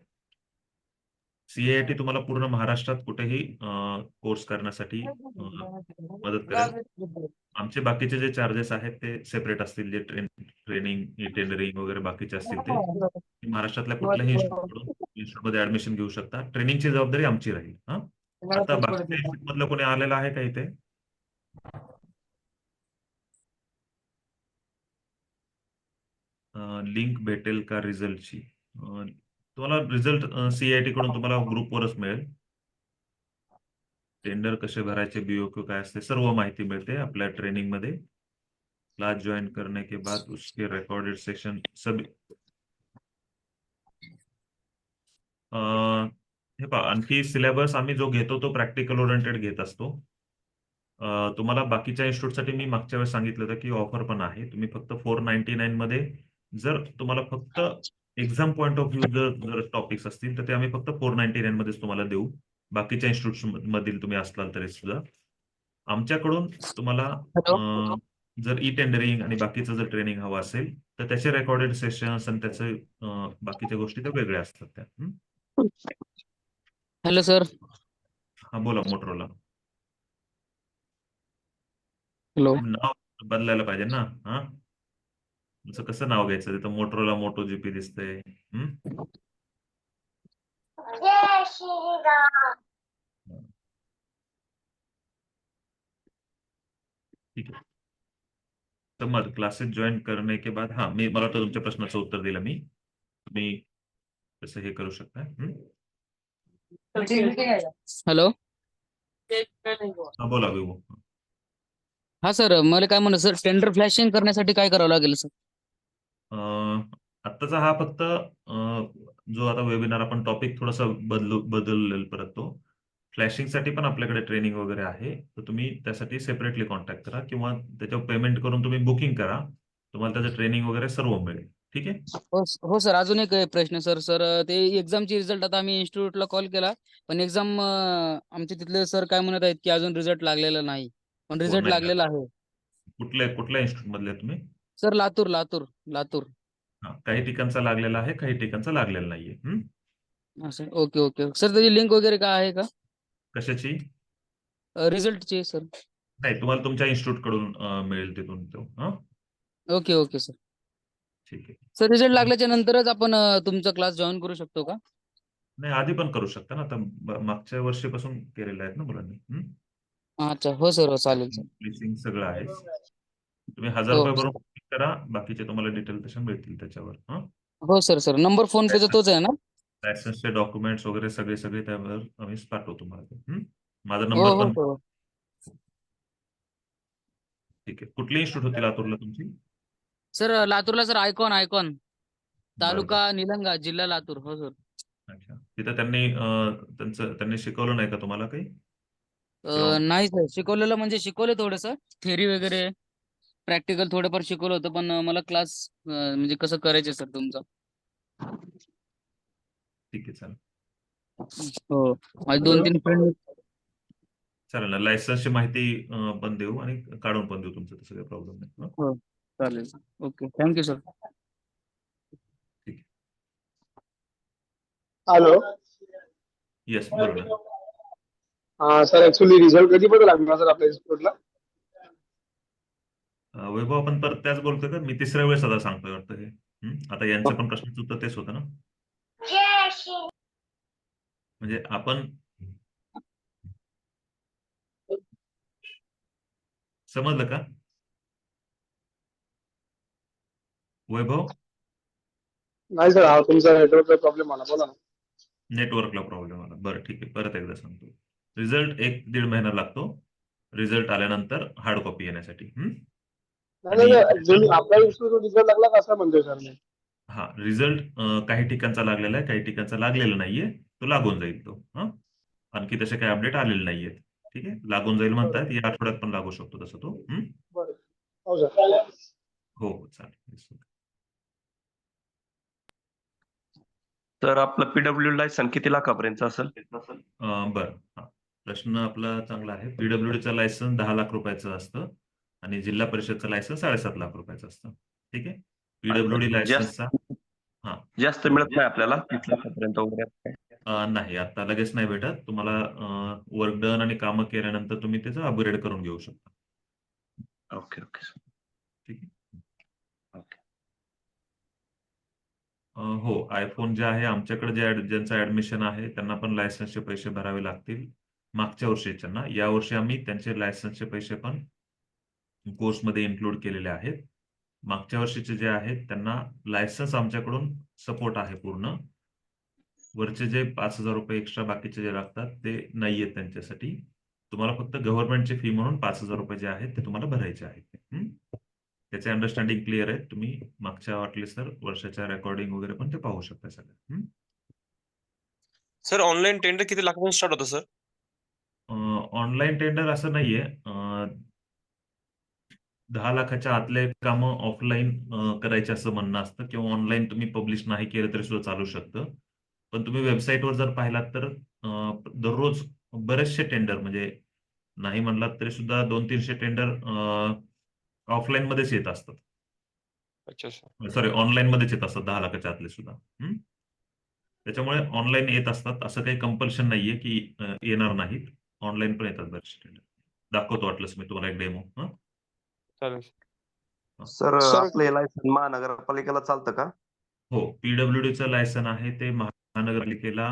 CIIT तुम्हाला पूर्ण महाराष्ट्रात कुठेही कोर्स करण्यासाठी मदत करेल. आमचे बाकीचे जे चार्जेस आहेत ते सेपरेट असतील, जे ट्रेनिंग, टेंडरिंग वगैरे बाकीचे असतील ते महाराष्ट्रातल्या कुठल्याही इन्स्टिट्यूटमध्ये ऍडमिशन घेऊ शकता. ट्रेनिंगची जबाबदारी आमची राहील. हा, आता बाकीच्या इन्स्टिट्यूट मधलं कोणी आलेलं आहे का इथे? लिंक भेटेल का रिझल्टची? तुम्हाला रिझल्ट CIIT कडून तुम्हाला ग्रुपवरच मिळेल. टेंडर कसे भरायचे, BOQ काय असते, सर्व माहिती मिळते आपल्या ट्रेनिंग मध्ये. क्लास ज्वाइन करने के बाद उसके रिकॉर्डेड सेशन सभी. हे पहा, आणखी सिलेबस आम्ही जो घेतो तो प्रॅक्टिकल ओरिएंटेड घेत असतो. तुम्हाला बाकीच्या इन्स्टिट्यूटसाठी मी मागच्या वेळेस सांगितलं होतं की ऑफर पण आहे. तुम्ही फक्त 499 मध्ये, जर तुम्हाला फक्त एक्झाम पॉईंट ऑफ व्ह्यू जर टॉपिक्स असतील तर ते आम्ही फक्त 499 मध्येच तुम्हाला देऊ. बाकीच्या इन्स्टिट्यूट मधील तुम्ही असलाल तरी सुद्धा आमच्याकडून तुम्हाला जर ई टेंडरिंग आणि बाकीचं जर ट्रेनिंग हवं असेल तर त्याचे रेकॉर्डेड सेशन्स आणि त्याचे बाकीच्या गोष्टी त्या वेगळ्या असतात त्या. Hello sir. हा, बोला. Motorola hello. नाव बदलायला पाहिजे ना. हा, तुमचं कसं नाव घ्यायचं? तिथं मोटरोला मोटो GP दिसतंय. ठीक है. तर मग क्लासेस ज्वाइन करने के बाद, हाँ, मला वाटतं तुमच्या प्रश्नाचं उत्तर दिलं मी. तुम्ही कसं हे करू शकता. हॅलो. हा, बोला विवो. हा सर, मला काय म्हणत सर, टेंडर फ्लॅशिंग करण्यासाठी काय करावं लागेल सर? आत्ताचा हा फक्त जो आता वेबिनार आपण टॉपिक थोडासा बदललेल परत तो. फ्लॅशिंगसाठी पण आपल्याकडे ट्रेनिंग वगैरे आहे, तर तुम्ही त्यासाठी सेपरेटली कॉन्टॅक्ट करा किंवा त्याच्यावर पेमेंट करून तुम्ही बुकिंग करा. तुम्हाला त्याचं ट्रेनिंग वगैरे सर्व मिळेल. ठीक आहे. हो सर, अजून एक प्रश्न सर. ते एक्झामची रिझल्ट आता आम्ही इन्स्टिट्यूटला कॉल केला, पण एक्झाम आमचे तिथले सर काय म्हणत आहेत की अजून रिझल्ट लागलेला नाही, पण हो, रिझल्ट नाही लागलेला आहे. कुठल्या इन्स्टिट्यूट मधले तुम्ही? सर लातूर. हा, काही ठिकाणचा लागलेला आहे, काही ठिकाणचा लागलेला नाहीये. असं. ओके ओके सर, त्याची लिंक वगैरे काय आहे का कशाची? रिझल्टची सर? नाही, तुम्हाला तुमच्या इन्स्टिट्यूट कडून मिळेल तिथून तो. Okay sir. ठीक आहे. सर, रिझल्ट लागल्याच्या नंतरच आपण तुमचा क्लास जॉईन करू शकतो का? नाही, आधी पण करू शकता ना. आता मागच्या वर्षीपासून केलेलं आहेत ना मुलांनी. अच्छा, हो सर, हो, चालेल सर. लिसिंग सगळं आहे. तुम्ही 1,000 हो रुपये भरून करा, बाकीचे तुम्हाला डिटेल तशा मिळतील त्याच्यावर. हो सर. नंबर फोन पेचा तोच आहे ना? लायसन्सचे डॉक्युमेंट्स वगैरे सगळे सगळे त्यावर आम्ही पाठवतो तुम्हाला. माझा हो नंबर हो पण हो ठीक आहे. कुठली इन्स्टिट्यूट होती लातूरला तुमची? सर लातूरला सर आयकॉन आयकॉन बरं बरं. तालुका निलंगा जिल्हा लातूर हो सर. अच्छा. तिथं त्यांनी शिकवलं नाही का तुम्हाला काही? किंवा नाही सर शिकवलेलं म्हणजे शिकवले थोडंसं थेअरी वगैरे प्रॅक्टिकल थोडंफार शिकवलं होतं पण मला क्लास म्हणजे कसं करायचं सर तुमचं. ठीक आहे, चालेल. हो माझे 2-3 फ्रेंड. चालेल ना. लायसन्सची माहिती पण देऊ आणि काढून पण देऊ तुमचं, तसं काही प्रॉब्लेम नाही. हं? हो चालेल ओके थँक्यू सर. ठीक आहे. हॅलो. येस, बोला ना. हा सर, ऍक्च्युली रिझल्ट कधी पण लागणार सर आपल्या इन्स्टिट्यूटला? वैभव, आपण परत त्याच बोलतोय का? मी तिसऱ्या वेळेस आता सांगतोय वाटतं हे. आता यांचं पण प्रश्नाचं उत्तर तेच होतं ना. म्हणजे आपण समजलं का वैभव? नाही सर, हा तुमचा नेटवर्कचा प्रॉब्लेम आला, बोला ना. नेटवर्कला प्रॉब्लेम आला. बरं ठीक आहे, परत एकदा सांगतो. रिझल्ट 1-1.5 महिना लागतो. रिझल्ट आल्यानंतर हार्ड कॉपी येण्यासाठी. नाही आणि नाही, ऍक्च्युली आपल्या इन्स्टिट्यूट रिझल्ट लागला का असं म्हणतोय सर मी. हा, रिझल्ट काही ठिकाणचा लागलेला आहे, काही ठिकाणचा लागलेला नाहीये. तो लागून जाईल तो. आणखी तसे काही अपडेट आलेले नाहीयेत. ठीक आहे, लागून जाईल बरं म्हणतात, या आठवड्यात पण लागू शकतो तसं तो. बरं. हो सर. हो हो, चालेल. Yes, okay. तर आपलं पीडब्ल्यू लायसन किती लाखापर्यंत असेल? बरं. हा, प्रश्न आपला चांगला आहे. पीडब्ल्यूडीचं लायसन्स 10 लाख रुपयाचं असतं आणि जिल्हा परिषदचं लायसन्स 7.5 लाख रुपयाचं असतं. ठीक आहे. पीडब्ल्यूडी लायसन्सचा हा जास्त मिळत नाही आपल्याला 30 लाखापर्यंत वगैरे? नाही, आता लगेच नाही भेटत तुम्हाला. वर्क डन आणि कामं केल्यानंतर तुम्ही त्याचं अपग्रेड करून घेऊ शकता. ओके ओके ठीक आहे. ओके. हो, आयफोन जे आहे आमच्याकडे ज्यांचं ऍडमिशन आहे त्यांना पण लायसन्सचे पैसे भरावे लागतील. मागच्या वर्षीच्यांना. या वर्षी आम्ही त्यांचे लायसन्सचे पैसे पण कोर्समध्ये इन्क्लूड केलेले आहेत. मागच्या वर्षीचे जे आहेत त्यांना लायसन्स आमच्याकडून सपोर्ट आहे पूर्ण. वरचे जे 5,000 रुपये एक्स्ट्रा बाकीचे जे लागतात ते नाहीयेत त्यांच्यासाठी. तुम्हाला फक्त गव्हर्नमेंटची फी म्हणून 5,000 रुपये जे आहेत ते तुम्हाला भरायचे आहेत. त्याचे अंडरस्टँडिंग क्लिअर आहे. तुम्ही मागच्या वाटले सर वर्षाच्या रेकॉर्डिंग वगैरे पण ते पाहू शकता सगळं. सर ऑनलाईन टेंडर किती लाखापासून स्टार्ट होतं सर? ऑनलाईन टेंडर असं नाहीये. 10 लाखाच्या आतले कामं ऑफलाईन करायचे असं म्हणणं असतं, किंवा ऑनलाईन तुम्ही पब्लिश नाही केलं तरी सुद्धा चालू शकतं. पण तुम्ही वेबसाईटवर जर पाहिलात तर दररोज बरेचसे टेंडर, म्हणजे नाही म्हणलात तरी सुद्धा 200-300 टेंडर ऑफलाईन मध्येच येत असतात. अच्छा सर. सॉरी, ऑनलाईन मध्येच येत असतात 10 लाखाच्या आतले सुद्धा. त्याच्यामुळे ऑनलाईन येत असतात. असं काही कंपल्शन नाहीये की येणार नाहीत. ऑनलाईन पण येतात बरेचसे टेंडर. दाखवतो वाटलंच मी तुम्हाला एक डेमो. चालेल. सर सर, आपलं हे लायसन महानगरपालिकेला चालतं का? हो, पीडब्ल्यूडीचं लायसन आहे ते महानगरपालिकेला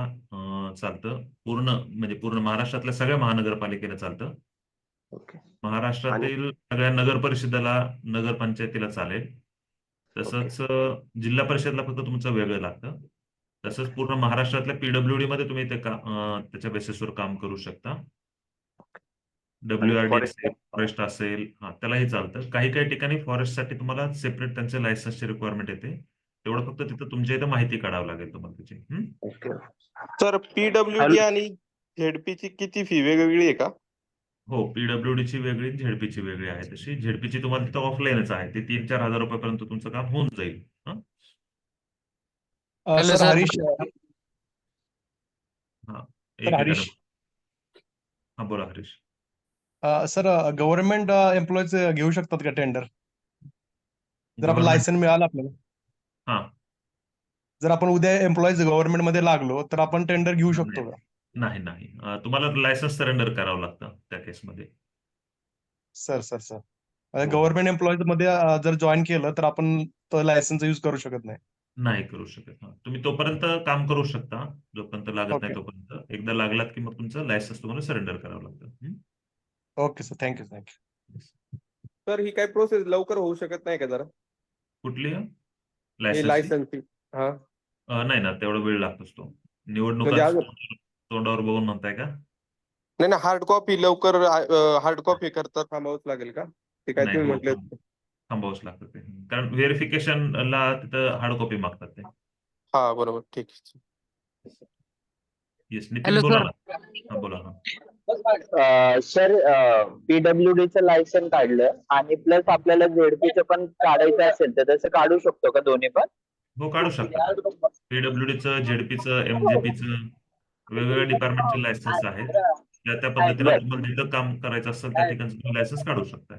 चालतं. म्हणजे पूर्ण महाराष्ट्रातल्या सगळ्या महानगरपालिकेला चालतं. ओके. महाराष्ट्रातील सगळ्या नगर परिषदेला, नगरपंचायतीला चालेल. तसंच जिल्हा परिषदला फक्त तुमचं वेगळं लागतं. तसंच पूर्ण महाराष्ट्रातल्या पीडब्ल्यूडी मध्ये तुम्ही त्याच्या बेसिसवर काम करू शकता. WRD असेल, फॉरेस्ट असेल, त्यालाही चालतं. काही काही ठिकाणी फॉरेस्टसाठी तुम्हाला सेपरेट त्यांचे लायसन्सची रिक्वायरमेंट येते. तेवढं फक्त तिथं तुमच्या इथं माहिती काढावं लागेल तुम्हाला त्याची. ओके. सर पीडब्ल्यूडी आणि झेडपीची किती फी वेगवेगळी आहे का? हो, पीडब्ल्यूडीची वेगळी, झेडपीची वेगळी आहे. तशी झेडपीची तुम्हाला तिथं ऑफलाईनच आहे. ते 3-4 हजार रुपयापर्यंत तुमचं काम होऊन जाईल. Hello sir sir. हरीश हा, सर एक हरीश मिनिट. हा, बोला हरीश. सर गव्हर्नमेंट एम्प्लॉईज घेऊ शकतात का टेंडर? जर आपण गव्हर्नमेंट, लायसन मिळालं आपल्याला, हा, जर आपण उद्या एम्प्लॉईज गव्हर्नमेंट मध्ये लागलो तर आपण टेंडर घेऊ नाही शकतो का? नाही नाही. तुम्हाला लायसन्स सरेंडर करावं लागतं त्या केसमध्ये. सर सर सर हो, गव्हर्नमेंट एम्प्लॉईज मध्ये जर जॉईन केलं तर आपण तो लायसनचा यूज करू शकत नाही? नाही करू शकत. तुम्ही तोपर्यंत काम करू शकता जोपर्यंत लागत नाही ओके तोपर्यंत. एकदा लागलात की मग तुमचं लायसन्स तुम्हाला सरेंडर करावं लागतं. Okay sir, thank you thank you. Sir ही काय प्रोसेस लवकर होऊ शकत नाही का जरा? कुठली हे लायसन्सची? लायसन्सची. हा. नाही ना, तेवढा वेळ लागतोच तो. निवडणुका म्हणजे अजून तोंडावर बघून म्हणताय का? नाही ना, हार्ड कॉपी लवकर हार्ड कॉपी करता थांबावंच लागेल का? ते काय नाही, तुम्ही हो, म्हटले. थांबावंच लागतं ते. कारण व्हेरिफिकेशनला तिथं हार्ड कॉपी मागतात ते. हा बरोबर, ठीक आहे. येस, नितीन हॅलो बोला सर. ना. हा, बोला. हा, सर पीडब्ल्यूडीचं लायसन काढलं आणि प्लस आपल्याला झेडपीचं पण काढायचं असेल तर तसं काढू शकतो का दोन्ही पण? हो, काढू शकता. पीडब्ल्यूडीचं, झेडपीचं, एमजेपीचं वेगवेगळ्या डिपार्टमेंटचे लायसन्स आहेत. त्या पद्धतीने बर. तुम्हाला जिथं काम करायचं असेल त्या ठिकाणी तुम्ही लायसन्स काढू शकता.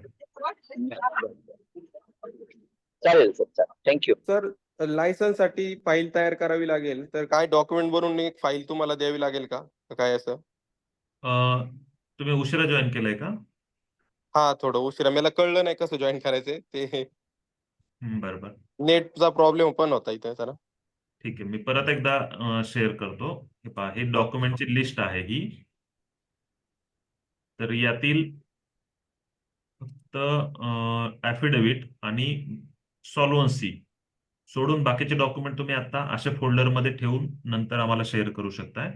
चालेल सर, चालेल. थँक्यू. सर, लायसन्स साठी फाईल तयार करावी लागेल, तर काय डॉक्युमेंट बनवून एक फाईल तुम्हाला द्यावी लागेल का काय असं? तुम्ही उशिरा जॉईन केलंय का? हा, थोडं उशिरा. मला कळलं नाही कसं जॉईन करायचंय ते. बरं बरं, नेटचा प्रॉब्लेम पण होता इथे जरा. ठीक आहे. मी परत एकदा शेअर करतो. हे पहा, ही डॉक्युमेंटची लिस्ट आहे ही. तर यातील फक्त ॲफिडेव्हिट आणि सॉल्व्हन्सी सोडून बाकीचे डॉक्युमेंट तुम्ही आता अशा फोल्डरमध्ये ठेवून नंतर आम्हाला शेअर करू शकताय.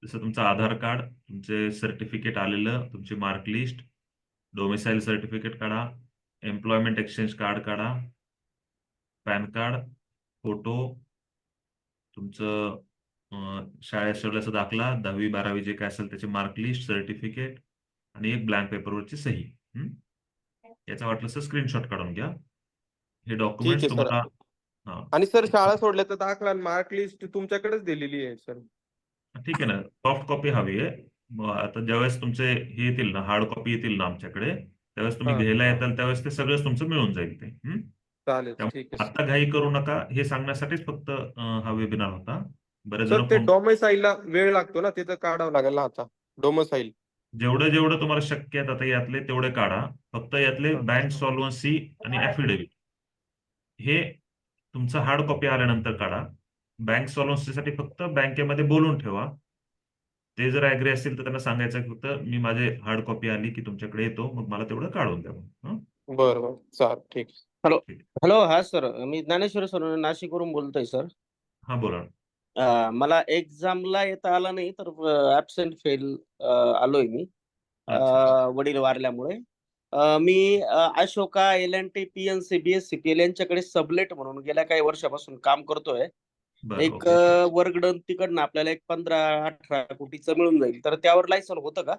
जसं तुमचं आधार कार्ड, तुमचे सर्टिफिकेट आलेलं, तुमची मार्क लिस्ट, डोमिसाईल सर्टिफिकेट काढा, एम्प्लॉयमेंट एक्सचेंज कार्ड काढा, पॅन कार्ड, फोटो, तुमचं शाळेत शिकवल्याचा दाखला, 10वी 12वी जे काय असेल त्याची मार्क लिस्ट, सर्टिफिकेट आणि एक ब्लँक पेपरवरची सही. याचा वाटलं तर स्क्रीनशॉट काढून घ्या. हे ठीक डॉक्युमेंट्स आहे सर. तुम्हाला हा आणि सर, शाळा सोडल्याचा दाखला मार्क लिस्ट तुमच्याकडेच दिलेली आहे सर. ठीक आहे ना, सॉफ्ट कॉपी हवी आहे. मग आता ज्यावेळेस तुमचे हे येतील ना, हार्ड कॉपी येतील ना आमच्याकडे, त्यावेळेस तुम्ही हा, घ्यायला येताल त्यावेळेस ते सगळंच तुमचं मिळून जाईल ते. चालेल, त्यामुळे ठीक आहे. आता घाई करू नका, हे सांगण्यासाठीच फक्त हा वेबिनार होता. बरेच सर, जण ते फोन डोमिसाईलला वेळ लागतो ना, तिथं काढावं लागेल ना आता डोमिसाईल. जेवढं जेवढं तुम्हाला शक्य आहे आता यातले तेवढे काढा. फक्त यातले बँक सॉल्व्हन्सी आणि ॲफिडेव्हिट हे तुमचं हार्ड कॉपी आल्यानंतर काढा. बँक सॉल्व्हन्सीसाठी फक्त बँकेमध्ये बोलून ठेवा. ते जर ऍग्री असतील तर त्यांना सांगायचं की फक्त मी माझे हार्ड कॉपी आली की तुमच्याकडे येतो, मग मला तेवढं काढून द्या. बरं बरं, चालेल, ठीक. हॅलो. ठीक. हॅलो, हा सर, मी ज्ञानेश्वर सर नाशिकवरून बोलतोय सर. हा, बोला ना. मला एक्झामला येता आला नाही तर ऍबसेंट फेल आलोय मी अच्छा. वडील वारल्यामुळे. मी अशोका LNT PNC BSCPL यांच्याकडे सबलेट म्हणून गेल्या काही वर्षापासून काम करतोय. बरं, एक ओके. वर्गदंड तिकडनं आपल्याला एक 15-18 कोटीचं मिळून जाईल, तर त्यावर लायसन होतं का?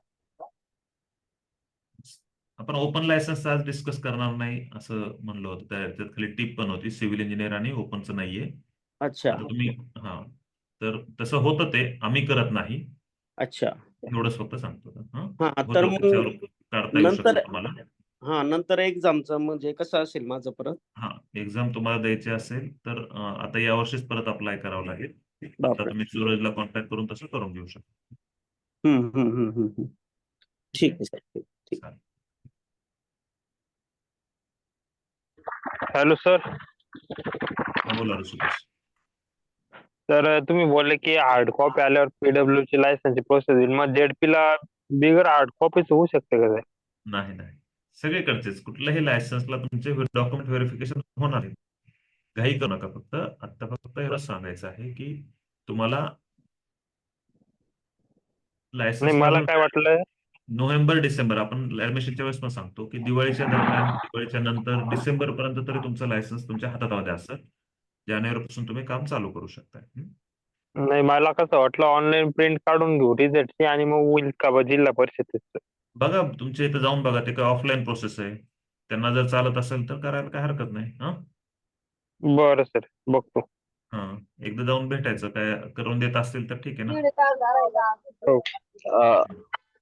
आपण ओपन लायसन्स आज डिस्कस करणार नाही असं म्हणलं होतं. त्याच्यात खाली टिप पण होती, सिव्हिल इंजिनियर आणि ओपनचं नाहीये. अच्छा आता तुम्ही हा, तर तसं होतं ते, आम्ही करत नाही. अच्छा. एवढंच फक्त सांगतो. हा, तर होतं, मग त्याच्यावर काढता येऊ नंतर शकतं तुम्हाला. नंतर एक्झामचं म्हणजे कसं असेल माझं परत? हा, एक्झाम तुम्हाला द्यायची असेल तर आता यावर्षीच परत अप्लाय करावं लागेल. आता बापरे. तुम्ही सूरजला कॉन्टॅक्ट करून तसं करून घेऊ शकता. ठीक आहे सर, ठीक. चालेल. Hello sir. हा, बोला ऋषिकेश. तर तुम्ही बोलले की हार्ड कॉपी आल्यावर PW ची लायसन्सची प्रोसेस होईल, मग ZP ला बिगर हार्ड कॉपीच होऊ शकते का? नाही नाही, सगळीकडचेच कुठल्याही लायसन्सला तुमचे डॉक्युमेंट व्हेरिफिकेशन होणार आहे. घाई करू नका. फक्त आता फक्त एवढंच सांगायचं आहे की तुम्हाला नाही, लायसन्सला मला काय वाटलं, नोव्हेंबर डिसेंबर, आपण ऍडमिशनच्या वेळेस पण सांगतो की दिवाळीच्या दरम्यान, दिवाळीच्या नंतर डिसेंबर पर्यंत तरी तुमचं लायसन्स तुमच्या हातामध्ये असतं. जानेवारीपासून तुम्ही काम चालू करू शकता. नाही मला कसं वाटलं ऑनलाईन प्रिंट काढून घेऊ रिझल्टची आणि मग होईल का जिल्हा परिषदेचं. बघा, तुमच्या इथं जाऊन बघा, ते काय ऑफलाईन प्रोसेस आहे. त्यांना जर चालत असेल तर करायला काय हरकत नाही. बरं सर, बघतो. हा, एकदा जाऊन भेटायचं, काय करून देत असतील तर ठीक आहे ना. हो.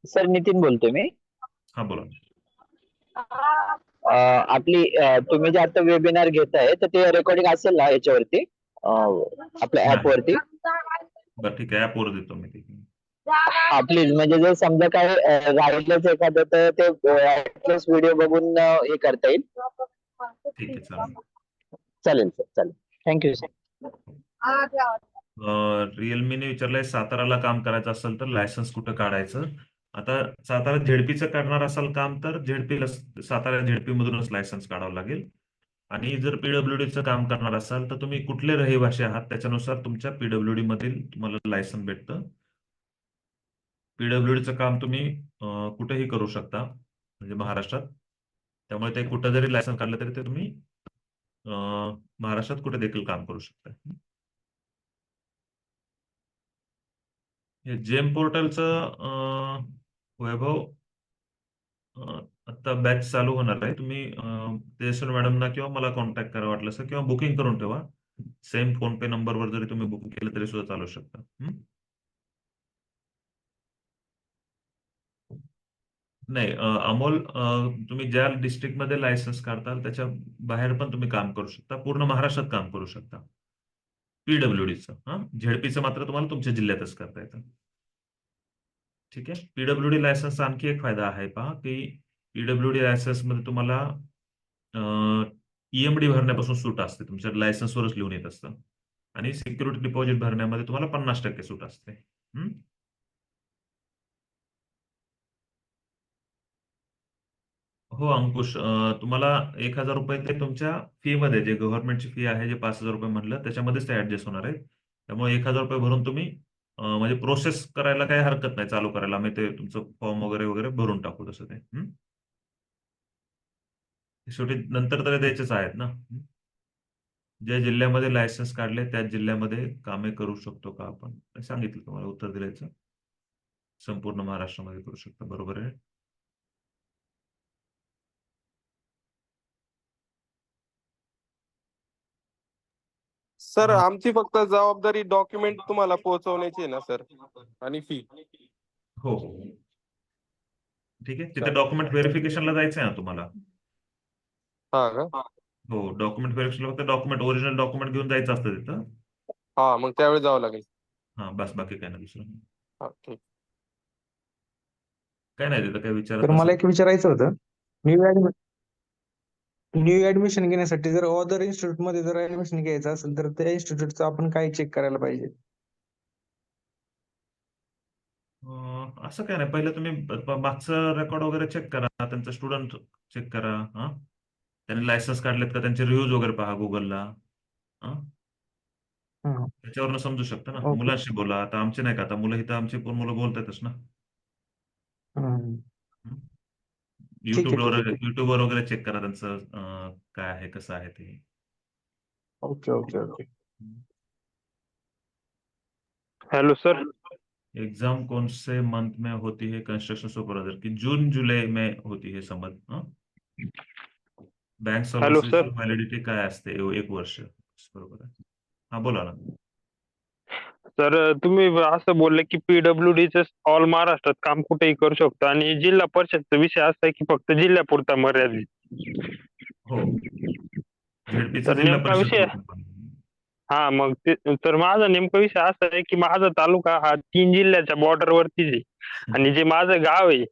सर नितीन बोलतोय मी. हा, बोला. आपली तुम्ही जे आता वेबिनार घेताय तर ते रेकॉर्डिंग असेल ना याच्यावरती आपल्या ऍप नाही. वरती? बरं, ठीक आहे, ऍपवर देतो मी ते. प्लीज, म्हणजे जर समजा काय राहिलंच एखादं तर ते व्हिडिओ बघून हे करता येईल. ठीक आहे, चालेल. चालेल सर, चालेल. Thank you sir. रिअलमीने विचारलंय साताराला काम करायचं असेल तर लायसन्स कुठं काढायचं. आता सातारा झेडपीचं करणार असाल काम तर सातारा झेडपी मधूनच लायसन्स काढावं लागेल. आणि जर पीडब्ल्यूडीचं काम करणार असाल तर तुम्ही कुठले रहिवासी आहात त्याच्यानुसार तुमच्या पीडब्ल्यूडी मधील तुम्हाला लायसन भेटतं. पीडब्ल्यूडीचं काम तुम्ही कुठेही करू शकता म्हणजे महाराष्ट्रात. त्यामुळे ते कुठं जरी लायसन काढलं तरी ते तुम्ही महाराष्ट्रात कुठे देखील काम करू शकता. हे जेम पोर्टलचं वैभव आता बॅच चालू होणार आहे. तुम्ही तेजस्वी मॅडमना किंवा मला कॉन्टॅक्ट करा वाटलं असं, किंवा बुकिंग करून ठेवा. सेम फोन पे नंबरवर जरी तुम्ही बुकिंग केलं तरी सुद्धा चालू शकता. नाही अमोल, तुम्ही ज्या डिस्ट्रिक्ट मध्ये लायसन्स काढताल त्याच्या बाहेर पण तुम्ही काम करू शकता. पूर्ण महाराष्ट्रात काम करू शकता पीडब्ल्यूडीचं. झेडपीचं मात्र तुम्हाला तुमच्या जिल्ह्यातच करता येतं. ठीक आहे. पीडब्ल्यूडी लायसन्सचा आणखी एक फायदा आहे पहा, की पीडब्ल्यूडी लायसन्स मध्ये तुम्हाला ईएमडी भरण्यापासून सूट असते. तुमच्या लायसन्सवरच लिहून येत असतं. आणि सिक्युरिटी डिपॉझिट भरण्यामध्ये तुम्हाला 50% सूट असते. हो अंकुश, तुम्हाला 1,000 रुपये ते तुमच्या फी मध्ये, जे गव्हर्नमेंटची फी आहे, जे 5,000 रुपये म्हणलं त्याच्यामध्येच ते ऍडजस्ट होणार आहे. त्यामुळे 1,000 रुपये भरून तुम्ही म्हणजे प्रोसेस करायला काही हरकत नाही, चालू करायला. आम्ही ते तुमचं फॉर्म वगैरे वगैरे भरून टाकू तसं ते. शेवटी नंतर तरी द्यायचेच आहेत ना. ज्या जिल्ह्यामध्ये लायसन्स काढले त्याच जिल्ह्यामध्ये कामे करू शकतो का आपण, सांगितलं तुम्हाला उत्तर दिल्याचं. संपूर्ण महाराष्ट्रामध्ये करू शकता, बरोबर आहे. सर आमची फक्त जबाबदारी डॉक्युमेंट तुम्हाला पोहोचवण्याची आहे ना सर, आणि फी. हो हो ठीक आहे. तिथे डॉक्युमेंट व्हेरिफिकेशनला जायचं आहे ना तुम्हाला. हा का? हो, डॉक्युमेंट व्हेरिफिकेशन फक्त डॉक्युमेंट, ओरिजिनल डॉक्युमेंट घेऊन जायचं असतं तिथं. हा, मग त्यावेळी जावं लागेल. हा बस, बाकी काय नाही दुसरं. हा ठीक. काय नाही तिथं काय विचारत तर मला नसेल. एक विचारायचं होतं, न्यू ऍडमिशन घेण्यासाठी जर अदर इन्स्टिट्यूट मध्ये जर ऍडमिशन घ्यायचं असेल तर त्या इन्स्टिट्यूटचं आपण काय चेक करायला पाहिजे? असं काय नाही, पहिलं तुम्ही मागचं रेकॉर्ड वगैरे चेक करा, त्यांचं स्टुडंट चेक करा. त्यांनी लायसन्स काढलेत का, त्यांचे रिव्ह्यूज वगैरे पहा गुगलला. त्याच्यावरनं समजू शकतं ना. ओके. मुलांशी बोला. आता आमचे नाही का, आता मुलं इथं आमची पण मुलं बोलतातच ना. ठीक आहे, ठीक आहे, ठीक. युट्यूबवर वगैरे चेक करा त्यांचं काय आहे, कसं आहे ते. Okay okay okay. Hello sir. Exam कौन से मंथ में होती है कंस्ट्रक्शन सुपरवाइजर की? जून जुलै में होती है समज. Bank hello services sir. Validity काय असते? 1 वर्ष. बरोबर आहे. हा बोला ना. तर तुम्ही असं बोलले की पीडब्ल्यूडीचं ऑल महाराष्ट्रात काम कुठेही करू शकतो, आणि जिल्हा परिषदचा विषय असा आहे की फक्त जिल्ह्यापुरता मर्यादित. हो, झेडपीचा तर जिल्हा नेमका परिषद विषय, होतो. हा मग ते, तर माझा नेमका विषय असा आहे की माझा तालुका हा 3 जिल्ह्याच्या बॉर्डरवरतीच आहे, आणि जे माझं गाव आहे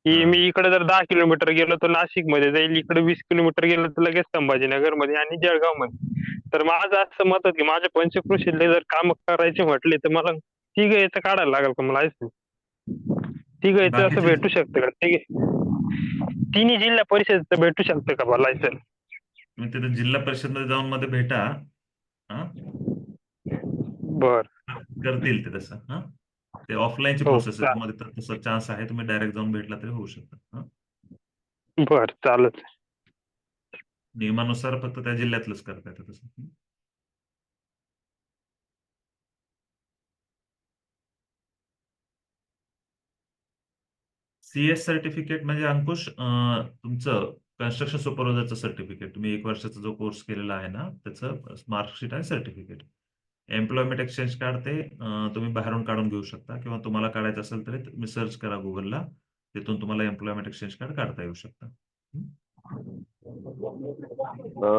की मी इकडे जर 10 किलोमीटर गेलो तर नाशिक मध्ये जाईल, इकडे 20 किलोमीटर गेलो तर लगेच संभाजीनगर मध्ये आणि जळगाव मध्ये. तर माझं असं मत आहे की माझ्या पंचकृषीतले जर काम करायचे म्हटले तर मला तिघ याचं काढायला लागेल का मला लायसन्स? तिघ याचं असं बाकीचे- भेटू शकतं का? ठीक आहे, तिन्ही जिल्हा परिषदचं भेटू शकतं का मला लायसन्स? तुम्ही तिथे जिल्हा परिषद मध्ये जाऊन मध्ये भेटा. बर, करतील ते तसं. ते ऑफलाईनची हो, प्रोसेस आहे. तुम्हाला तसं चान्स आहे, तुम्ही डायरेक्ट जाऊन भेटला तरी होऊ शकतं. बर, चालत. नियमानुसार फक्त त्या जिल्ह्यातलंच करता येतं तसं. CS सर्टिफिकेट म्हणजे अंकुश, तुमचं कन्स्ट्रक्शन सुपरवायझरचं सर्टिफिकेट. तुम्ही 1 वर्षाचा जो कोर्स केलेला आहे ना त्याचं मार्कशीट आणि सर्टिफिकेट. एम्प्लॉयमेंट एक्सचेंज कार्ड ते तुम्ही बाहेरून काढून घेऊ शकता, किंवा तुम्हाला काढायचं असेल तरी तुम्ही सर्च करा गुगलला, तिथून तुम्हाला एम्प्लॉयमेंट एक्सचेंज कार्ड काढता येऊ शकतं.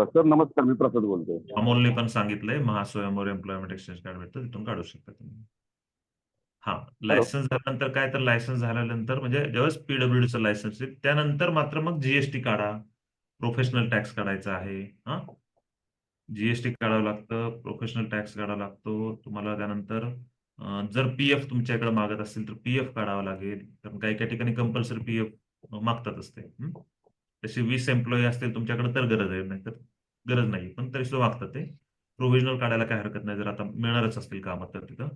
सर नमस्कार, मी प्रसाद बोलतोय. अमोलने पण सांगितलंय, महास्वयंवर एम्प्लॉयमेंट एक्सचेंज कार्ड भेटतं, तिथून काढू शकता तुम्ही. हा, लायसन्स झाल्यानंतर काय, तर लायसन्स झाल्यानंतर म्हणजे ज्यावेळेस पीडब्ल्यूडीचं लायसन्स आहे त्यानंतर मात्र मग जीएसटी काढा, प्रोफेशनल टॅक्स काढायचा आहे. जीएसटी काढावं लागतं, प्रोफेशनल टॅक्स काढावा लागतो तुम्हाला. त्यानंतर जर पीएफ तुमच्याकडे मागत असतील तर पीएफ काढावं लागेल, कारण काही काही ठिकाणी कंपल्सरी पीएफ मागतात असते. तसे 20 एम्प्लॉई असतील तुमच्याकडे तर गरज आहे, नाही तर गरज नाही, पण तरी सुद्धा मागतात ते. प्रोव्हिजनल काढायला काय हरकत नाही जर आता मिळणारच असतील कामं तर तिथं.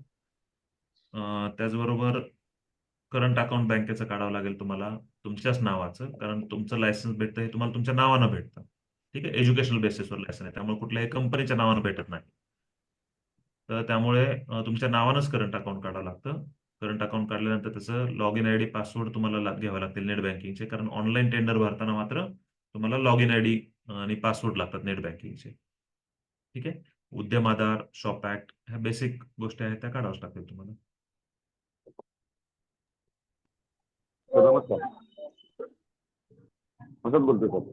त्याचबरोबर करंट अकाउंट बँकेचं काढावं लागेल तुम्हाला तुमच्याच नावाचं, कारण तुमचं लायसन्स भेटतं हे तुम्हाला तुमच्या नावानं भेटतं. ठीक आहे, एज्युकेशनल बेसिसवर लायसन आहे, त्यामुळे कुठल्याही कंपनीच्या नावानं भेटत नाही. तर त्यामुळे तुमच्या नावानंच करंट अकाउंट काढावं लागतं. करंट अकाउंट काढल्यानंतर त्याचं लॉग इन आयडी पासवर्ड तुम्हाला घ्यावे लागतील नेट बँकिंगचे, कारण ऑनलाईन टेंडर भरताना मात्र तुम्हाला लॉग इन आयडी आणि पासवर्ड लागतात नेट बँकिंगचे. ठीक आहे, उद्यम आधार, शॉप ऍक्ट ह्या बेसिक गोष्टी आहेत त्या काढाव्याच लागतील तुम्हाला. सर नमस्कार. प्रसाद बोलतोय सर.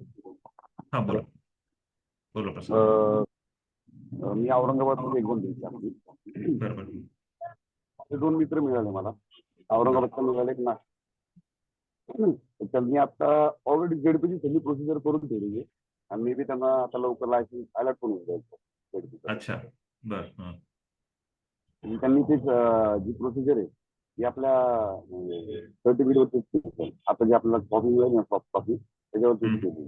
हा बोला बोला प्रसाद. मी औरंगाबादमध्ये एक 2 दिवसांनी बरोबर. ते 2 मित्र मिळाले मला. औरंगाबादचा मिळाले एक ना. तर त्यांनी आता ऑलरेडी झेडपीची सगळी प्रोसिजर करून ठेवली आहे आणि मे बी त्यांना आता लवकर लायसन्स अलर्ट पण होऊन जाईल. अच्छा बर. आणि त्यांनी ते जी प्रोसिजर आहे ती आपल्या सर्टिफिकेटवरती आता जे आपल्याला कॉपी मिळेल ना सॉफ्ट कॉपी त्याच्यावरती केली.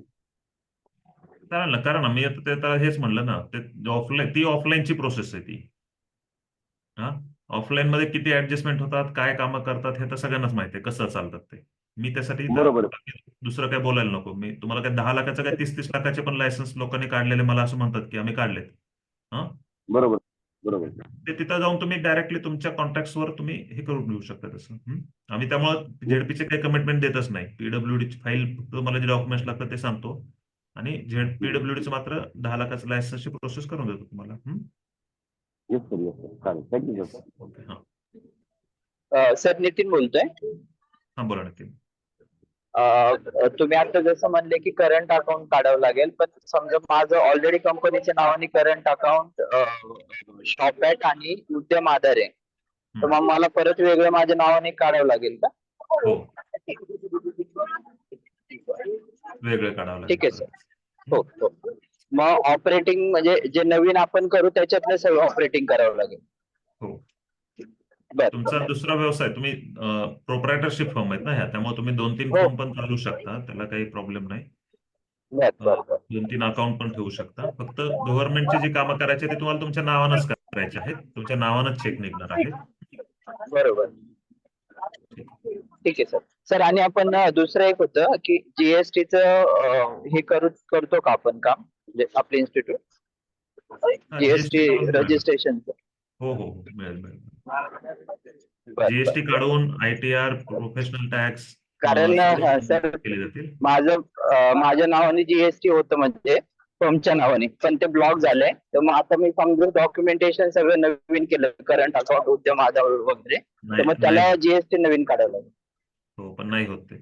चालेल ना, करा ना. मी आता ते तर हेच म्हणलं ना, ते ती ऑफलाईनची प्रोसेस आहे ती. हा, ऑफलाईन मध्ये किती ऍडजस्टमेंट होतात, काय कामं करतात हे तर सगळ्यांनाच माहिती आहे कसं चालतात ते. मी त्यासाठी बरोबर. दुसरं काय बोलायला नको. मी तुम्हाला काय 10 लाखाचं काय 30-30 लाखाचे पण लायसन्स लोकांनी काढलेले मला असं म्हणतात की आम्ही काढलेत. हा, बरोबर बरोबर. ते तिथं जाऊन तुम्ही डायरेक्टली तुमच्या कॉन्टॅक्ट्सवर तुम्ही हे करून घेऊ शकता तसं. आम्ही त्यामुळे झेडपीचे काही कमिटमेंट देतच नाही. पीडब्ल्यूडीची फाईल तुम्हाला जे डॉक्युमेंट्स लागतात ते सांगतो आणि पीडब्ल्यूडीचं मात्र 10 लाखाचं लायसन्सची प्रोसेस करून देतो तुम्हाला. Yes sir, yes sir. चालेल, थँक्यू सर. ओके. हा सर नितीन बोलतोय. हा बोला नक्की. तुम्ही आता जसं म्हणले की करंट अकाउंट काढावं लागेल, पण समजा माझं ऑलरेडी कंपनीच्या नावाने करंट अकाउंट शॉप ऍट आणि उद्यम आधार आहे, तर मग मला परत वेगळं माझ्या नावाने काढावं लागेल का? हो, वेगळं काढावं लागेल. ठीक आहे सर. हो हो. मग ऑपरेटिंग म्हणजे जे नवीन आपण करू त्याच्यातलं सगळं ऑपरेटिंग करावं लागेल. हो, बरं. तुमचा दुसरा व्यवसाय तुम्ही प्रोप्रायटरशिप फर्म आहेत ना ह्या, त्यामुळे तुम्ही 2-3 हो. फर्म पण चालू शकता, त्याला काही प्रॉब्लेम नाही. बरं. 2-3 अकाउंट पण ठेवू शकता. फक्त गव्हर्नमेंटची जी कामं करायची ते तुम्हाला तुमच्या नावानंच करायचे आहेत, तुमच्या नावानंच चेक निघणार आहेत. बरोबर. ठीक आहे सर. सर आणि आपण दुसरं एक होतं की जीएसटीचं हे करतो का आपण काम, म्हणजे आपले इन्स्टिट्यूट जीएसटी रजिस्ट्रेशनचं? हो हो हो, मिळेल मिळेल. जीएसटी काढून ITR, प्रोफेशनल टॅक्स कारण सर केले जातील. माझ्या नावाने जीएसटी होतं म्हणजे फर्मच्या नावाने, पण ते ब्लॉक झालंय. तर मग आता मी समजा डॉक्युमेंटेशन सगळं नवीन केलं, करंट अकाउंट, उद्यम आधार वगैरे, तर मग त्याला जीएसटी नवीन काढावं लागेल. हो, पण नाही होत ते.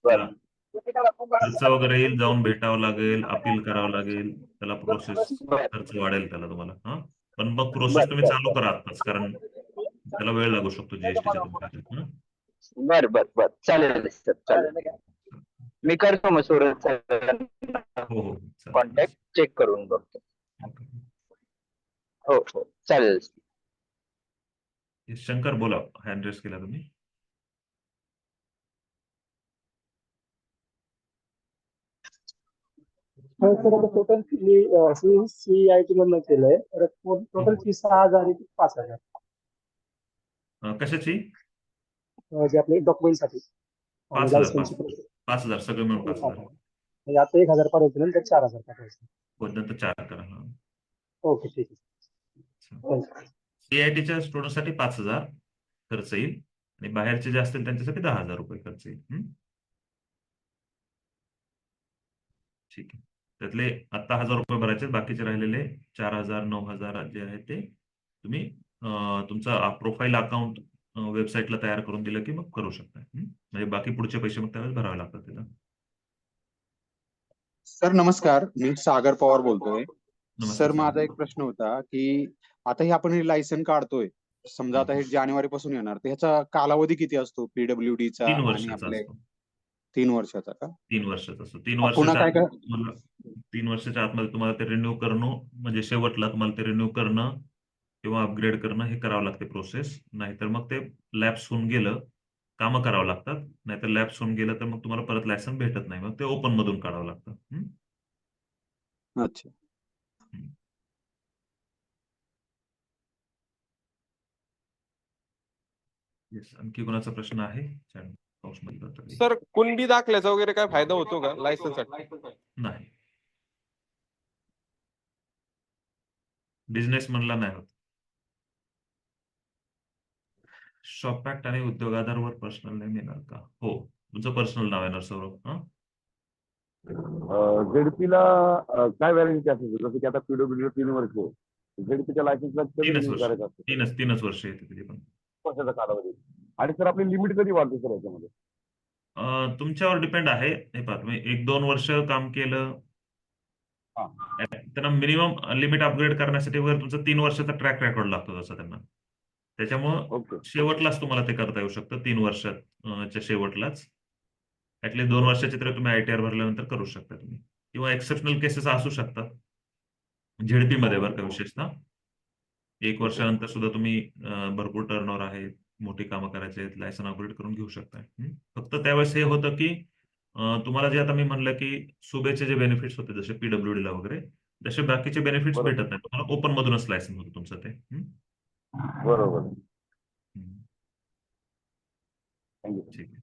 बरं. खर्च वगैरे येईल, जाऊन भेटावं लागेल, अपील करावं लागेल, त्याला प्रोसेस खर्च वाढेल त्याला तुम्हाला. हा, पण मग प्रोसेस तुम्ही चालू करा आत्ताच, कारण त्याला वेळ लागू शकतो जीएसटीच्या तुमच्या. बरं. चालेल सर, चालेल. मी करतो मग सुरत हो हो, कॉन्टॅक्ट चेक करून बघतो. हो हो, चालेल. शंकर बोला, हँड रेस केला तुम्ही. सर आता टोटल CIT मधनं केलंय, तर टोटल फी 6,000 ते 5,000 कशाची? जे आपले डॉक्युमेंटसाठी 5,000 सगळं मिळून 5,000. म्हणजे आता 1,000 पाठवायचं, नंतर 4,000 पाठवायचं. हो, नंतर 4 करा. हा, ओके, ठीक आहे. CITच्या स्टुडंटसाठी 5,000 खर्च येईल आणि बाहेरचे जे असतील त्यांच्यासाठी 10,000 रुपये खर्च येईल. ठीक आहे, त्यातले आता 1,000 रुपये भरायचे, बाकीचे राहिलेले 4,000 9,000 जे आहे ते तुम्ही तुमचा प्रोफाईल अकाउंट वेबसाईटला तयार करून दिलं की मग करू शकता. म्हणजे बाकी पुढचे पैसे मग त्यावेळेस भरावे लागतात त्याला. सर नमस्कार, मी सागर पवार बोलतोय. सर माझा एक प्रश्न होता की आता हे आपण लायसन काढतोय, समजा आता हे जानेवारी पासून येणार, तर ह्याचा कालावधी किती असतो PWDचा? 3 आणि वर्षाचा आपले असतो. 3 वर्षाचा का? 3 वर्षाचा असतो. 3 पुन्हा वर्षाच्या काय तुम्हाला 3 वर्षाच्या आतमध्ये तुम्हाला ते रिन्यू करणं, म्हणजे शेवटला तुम्हाला ते रिन्यू करणं किंवा अपग्रेड करणं हे करावं लागते प्रोसेस. नाहीतर मग ते लॅप्स होऊन गेलं, कामं करावं लागतात. नाहीतर लॅप्स होऊन गेलं तर मग तुम्हाला परत लायसन भेटत नाही, मग ते ओपन मधून काढावं लागतं. अच्छा. येस, आणखी कोणाचा प्रश्न आहे चॅट बॉक्समध्ये जातो काही? सर कुणबी दाखल्याचा वगैरे काय फायदा होतो का लायसन्ससाठी? नाही, बिझनेस म्हणला नाही होत. शॉप ऍक्ट आणि उद्योग आधारवर पर्सनल नेम येणार का? हो, तुमचं पर्सनल नाव येणार सौरभ. हा, झेडपीला काय व्हॅलिडिटी असेल जसं की आता पीडब्ल्यू 3 वर्ष झेडपीच्या लायसन्सला कधी तीनच रिन्यू वर्ष, करायचं असतं? तीनच वर्ष येते कधी पण. वर्षाचा कालावधी. आणि सर आपली लिमिट कधी वाढते सर याच्यामध्ये? तुमच्यावर डिपेंड आहे. हे पहा, तुम्ही 1-2 वर्ष काम केलं, हा. त्यांना मिनिमम लिमिट अपग्रेड करण्यासाठी वगैरे तुमचा 3 वर्षाचा ट्रॅक रेकॉर्ड लागतो तसं त्यांना. त्याच्यामुळं ओके. शेवटलाच तुम्हाला ते करता येऊ शकतं, 3 वर्षाच्या शेवटलाच. ऍटलीस्ट 2 वर्षाचे तरी तुम्ही ITR भरल्यानंतर करू शकता तुम्ही, किंवा एक्सेप्शनल केसेस असू शकतात झेडपीमध्ये बरं का, विशेषतः 1 वर्षानंतर सुद्धा तुम्ही भरपूर टर्नओव्हर आहे, मोठी कामं करायची आहेत, लायसन अपग्रेड करून घेऊ शकता. फक्त त्यावेळेस हे होतं की तुम्हाला जे आता मी म्हणलं की सुबेचे जे बेनिफिट्स होते जसे PWD ला वगैरे, तसे बाकीचे बेनिफिट्स बरोबर. भेटत नाही तुम्हाला. ओपन मधूनच लायसन होतं तुमचं ते. बरोबर. थँक्यू. ठीक आहे.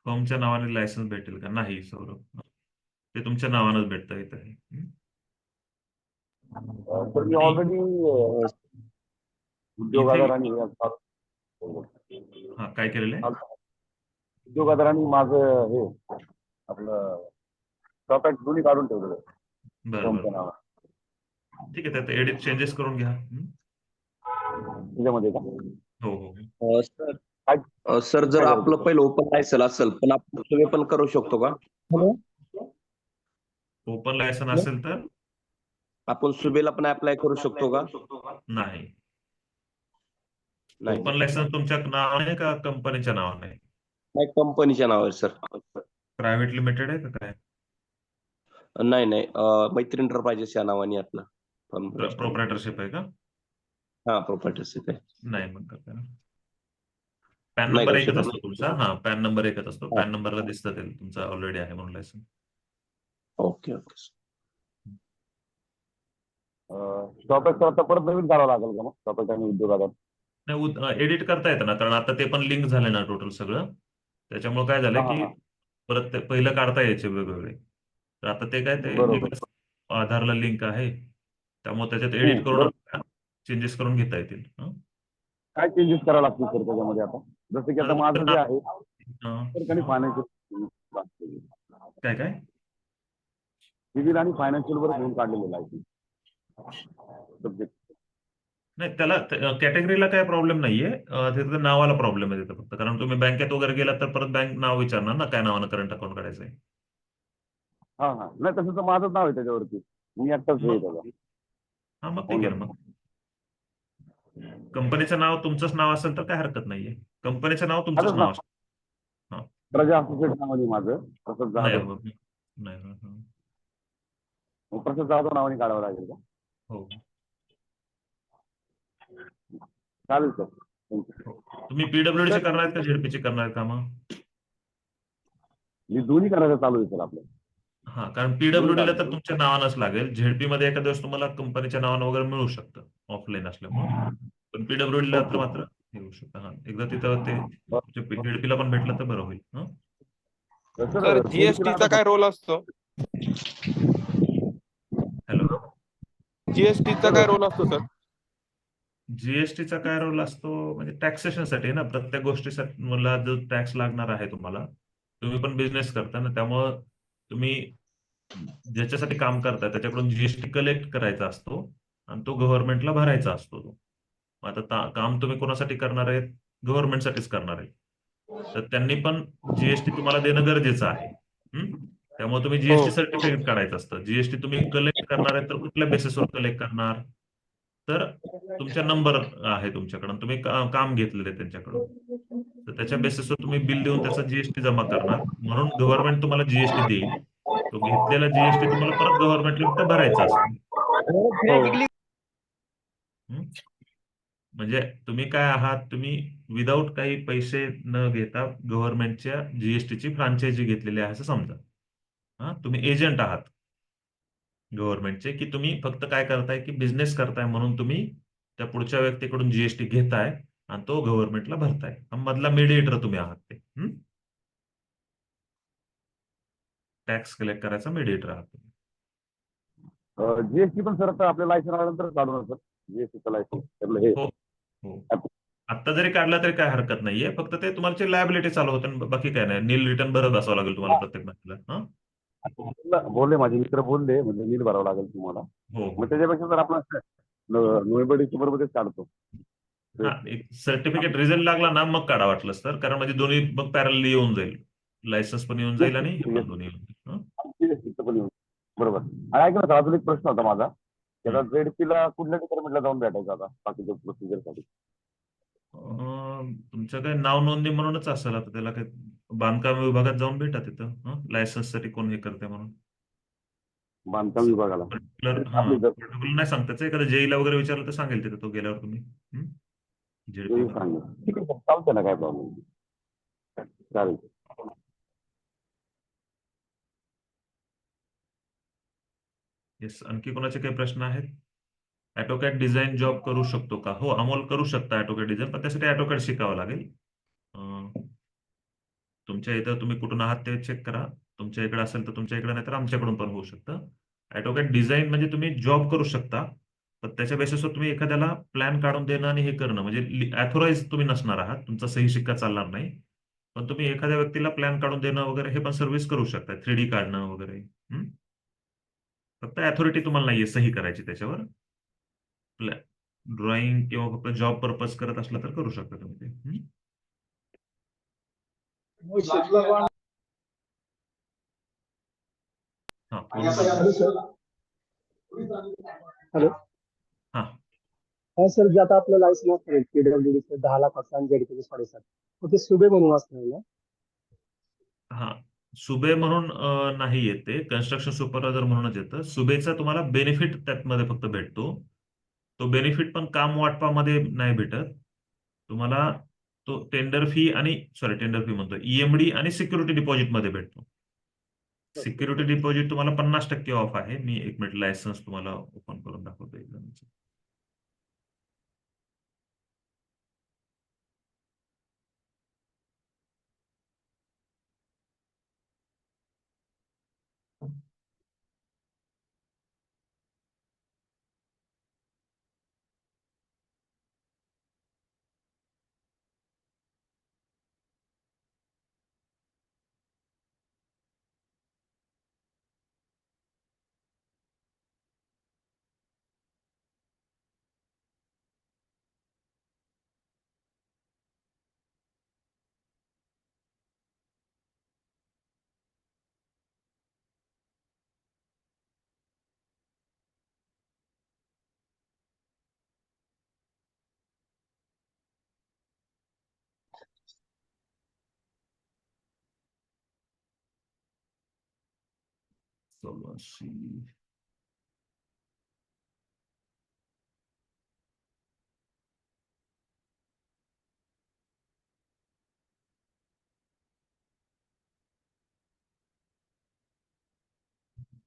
फर्मच्या नावाने लायसन्स भेटेल का? नाही सौरभ, ते तुमच्या नावानंच भेटतं इथे. तर मी ऑलरेडी उद्योग इथे- आधार आणि हा, काय केलेलं आहे? उद्योग आधार आणि माझं हे आपलं शॉप ऍक्ट दोन्ही काढून ठेवलेलं आहे बरं फर्मच्या बरं, नावावर. ठीक आहे. त्यात एडिट चेंजेस करून घ्या. त्याच्यामध्ये का? हो हो. सर जर आपलं पहिलं ओपन लायसन असेल पण आपण तुम्ही पण करू शकतो का? ओपन लायसन असेल तर आपण सुबेला पण अप्लाय करू शकतो का? नाही. नाही. ओपन लायसन तुमच्या नावाने का कंपनीच्या नावाने? नाही, कंपनीच्या नावावर सर. प्रायव्हेट लिमिटेड आहे का काय? नाही नाही, मैत्री एंटरप्राइजेस या नावाने आपलं प्रोप्रायटरशिप आहे का? हा, प्रोप्रायटरशिप आहे. नाही मग करता ना. पॅन नाही नंबर करू एकच शकत. असतो तुमचा. हा, पॅन नंबर एकच असतो. पॅन नंबरला दिसतं ते तुमचा ऑलरेडी आहे म्हणून licence. Okay okay. Shop act आता परत नवीन काढावं लागेल का मग शॉप ऍक्ट आणि उद्योग आधार? नाही, एडिट करता येतं ना, कारण आता ते पण लिंक झाले ना टोटल सगळं. त्याच्यामुळे काय झालं हा, की हा. परत ते पहिलं काढता यायचे वेगवेगळे. तर आता ते काय ते बरोबर. एकच आधारला लिंक आहे, त्यामुळे त्याच्यात एडिट करून चेंजेस करून घेता येतील. काय चेंजेस करावं लागतील सर त्याच्यामध्ये आता? जसं की आता माझं जे आहे फायनान्शियल काय काय सिव्हिल आणि फायनान्शियल वर घेऊन काढलेलं आहे सब्जेक्ट. नाही, त्याला कॅटेगरीला काय प्रॉब्लेम नाहीये. तिथं नावाला प्रॉब्लेम आहे तिथं फक्त, कारण तुम्ही बँकेत वगैरे गेलात तर परत बँक नाव विचारणार ना, काय नावानं करंट अकाउंट काढायचंय. हा हा, नाही तसं तर माझंच नाव आहे त्याच्यावरती, मी एकटाच आहे त्याचा. हा, मग ठीक आहे ना. मग कंपनीचं नाव तुमचंच नाव असेल तर काय हरकत नाहीये. कंपनीचं नाव तुमचंच नाव असेल. प्रजा असोसिएट नावाने माझं प्रसाद नाही जाधव. होत नाही. प्रसाद जाधव नावाने काढावं लागेल का? हो, चालेल सर. तुम्ही PWD चे करणार आहेत का झेडपीचे करणार आहेत का? मग मी दोन्ही करायचं चालू आहे सर आपलं. हा, कारण PWD ला तर तुमच्या नावानंच लागेल. झेडपी मध्ये एखाद्या दिवस तुम्हाला कंपनीच्या नावानं वगैरे मिळू शकतं ऑफलाईन असल्यामुळे, पण PWD ला तर मात्र येऊ शकतं. हा, एकदा तिथं ते झेडपीला पण भेटलं तर बरं होईल. सर जीएसटीचा काय रोल असतो? हॅलो, जीएसटीचा काय रोल असतो सर? जीएसटीचा काय रोल असतो म्हणजे टॅक्सेशनसाठी ना, प्रत्येक गोष्टीसाठी मला जो टॅक्स लागणार आहे तुम्हाला, तुम्ही पण बिझनेस करता ना, त्यामुळं तुम्ही ज्याच्यासाठी काम करताय त्याच्याकडून जीएसटी कलेक्ट करायचा असतो आणि तो गव्हर्नमेंटला भरायचा असतो. आता काम तुम्ही कोणासाठी करणार आहेत? गव्हर्नमेंटसाठीच करणार आहे, तर त्यांनी पण जीएसटी तुम्हाला देणं गरजेचं आहे. त्यामुळे तुम्ही जीएसटी सर्टिफिकेट काढायचं असतं. जीएसटी तुम्ही कलेक्ट करणार आहे तर कुठल्या बेसिसवर कलेक्ट करणार? तर तुमच्या नंबर आहे तुमच्याकडून, तुम्ही काम घेतलेलं आहे त्यांच्याकडून, तर त्याच्या बेसिसवर तुम्ही बिल देऊन त्याचा जीएसटी जमा करणार. म्हणून गव्हर्नमेंट तुम्हाला जीएसटी देईल. तो घेतलेला जीएसटी तुम्हाला परत गव्हर्नमेंटला फक्त भरायचा असतो. म्हणजे तुम्ही काय आहात, तुम्ही विदाऊट काही पैसे न घेता गव्हर्नमेंटच्या जीएसटीची फ्रँचायझी घेतलेली आहे असं समजा. हा, तुम्ही एजंट आहात गव्हर्नमेंटचे, की तुम्ही फक्त काय करताय की बिझनेस करताय म्हणून तुम्ही त्या पुढच्या व्यक्तीकडून जीएसटी घेताय आणि तो गव्हर्नमेंटला भरताय. मधला मीडिएटर तुम्ही आहात ते. टॅक्स कलेक्ट करायचा मीडिएटर आहात तुम्ही. जीएसटी पण सर आता आपल्या लायसन आल्यानंतर काढू ना सर, जीएसटीचं लायसन हे हो हो. आता जरी काढला तरी काय हरकत नाहीये, फक्त ते तुमची लायबिलिटी चालू होते आणि बाकी काय नाही. नील रिटर्न भरत असावं लागेल तुम्हाला प्रत्येक महिन्याला. बोलले माझे मित्र बोलले म्हणजे नील भरावं लागेल तुम्हाला. हो मग त्याच्यापेक्षा जर आपण नोव्हेंबर डिसेंबर मध्येच काढतो. हा, एक सर्टिफिकेट रिझल्ट लागला ना मग काढा वाटलंच तर, कारण म्हणजे दोन्ही मग पॅरल येऊन जाईल. लायसन्स पण येऊन जाईल आणि हे पण दोन्ही येऊन जाईल. जीएसटीचं पण येऊन बरोबर. आणि ऐक ना सर, अजून एक प्रश्न होता माझा. त्याला झेडपीला कुठल्या डिपार्टमेंटला जाऊन भेटायचं आता बाकीच्या प्रोसिजरसाठी? तुमचं काय नाव नोंदणी म्हणूनच असेल आता, त्याला काय बांधकाम विभागात जाऊन भेटा तिथं लायसन्स साठी कोण हे करते म्हणून. बांधकाम विभागाला पर्टिक्युलर नाही सांगताच. एखाद्या जेईला वगैरे विचारलं तर सांगेल तिथं तो गेल्यावर तुम्ही. झेडपी सांगेल. ठीक आहे सर, चालतंय ना, काय प्रॉब्लेम. चालेल. येस, आणखी कोणाचे काही प्रश्न आहेत? ऑटोकॅड डिझाईन जॉब करू शकतो का? हो, अमोल करू शकता ऑटोकॅड डिझाईन, पण त्यासाठी ऑटोकॅड शिकावं लागेल. तुमच्या इथं तुम्ही कुठून आहात ते चेक करा. तुमच्या इकडे असेल तर तुमच्या इकडे, नाही तर आमच्याकडून पण होऊ शकतं. ऑटोकॅड डिझाईन म्हणजे तुम्ही जॉब करू शकता, पण त्याच्या बेसिसवर तुम्ही एखाद्याला प्लॅन काढून देणं आणि हे करणं, म्हणजे ऑथोराइज तुम्ही नसणार आहात, तुमचा सही शिक्का चालणार नाही, पण तुम्ही एखाद्या व्यक्तीला प्लॅन काढून देणं वगैरे हे पण सर्व्हिस करू शकता. 3D काढणं वगैरे. फक्त अथॉरिटी तुम्हाला नाहीये सही करायची त्याच्यावर. ड्रॉइंग किंवा फक्त जॉब पर्पज करत असलं तर करू शकता तुम्ही ते. हॅलो. हा सर, जे आता आपलं लायसन असतं पीडब्ल्यूडीचं 10 लाख असतं आणि जेडपीचं 7.5, मग ते सुबे म्हणून असणार ना? हा, सुबे म्हणून नाही येते, कन्स्ट्रक्शन सुपरवायझर म्हणूनच येतं. सुबेचा तुम्हाला बेनिफिट त्यामध्ये फक्त भेटतो. तो बेनिफिट पण काम वाटपामध्ये नाही भेटत तुम्हाला. तो टेंडर फी म्हणतो, ईएमडी आणि सिक्युरिटी डिपॉझिट मध्ये भेटतो. सिक्युरिटी डिपॉझिट तुम्हाला 50% ऑफ आहे. मी 1 मिनिट लायसन्स तुम्हाला ओपन करून दाखवतो एकदम.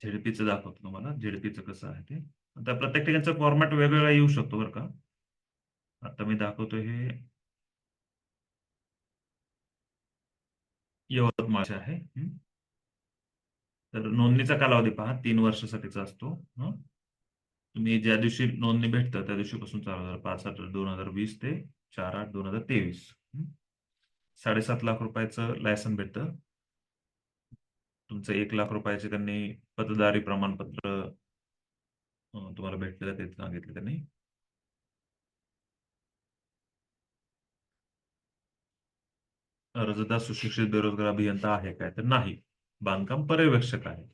झेडपीचं दाखवतो तुम्हाला, झेडपीचं कसं आहे ते. आता प्रत्येक ठिकाणचा फॉर्मॅट वेगवेगळा येऊ शकतो बरं का. आता मी दाखवतो हे यवतमाळचे आहे. तर नोंदणीचा कालावधी पहा, 3 वर्षासाठीचा असतो. तुम्ही ज्या दिवशी नोंदणी भेटतं त्या दिवशीपासून 5/8/2020 ते 4/8/2023. 7.5 लाख रुपयाचं लायसन भेटतं. तुमचं 1 लाख रुपयाचे त्यांनी पतदारी प्रमाणपत्र तुम्हाला भेटलेलं ते सांगितलं त्यांनी. अर्जदार सुशिक्षित बेरोजगार अभियंता आहे काय, तर नाही. बांधकाम पर्यवेक्षक आहे.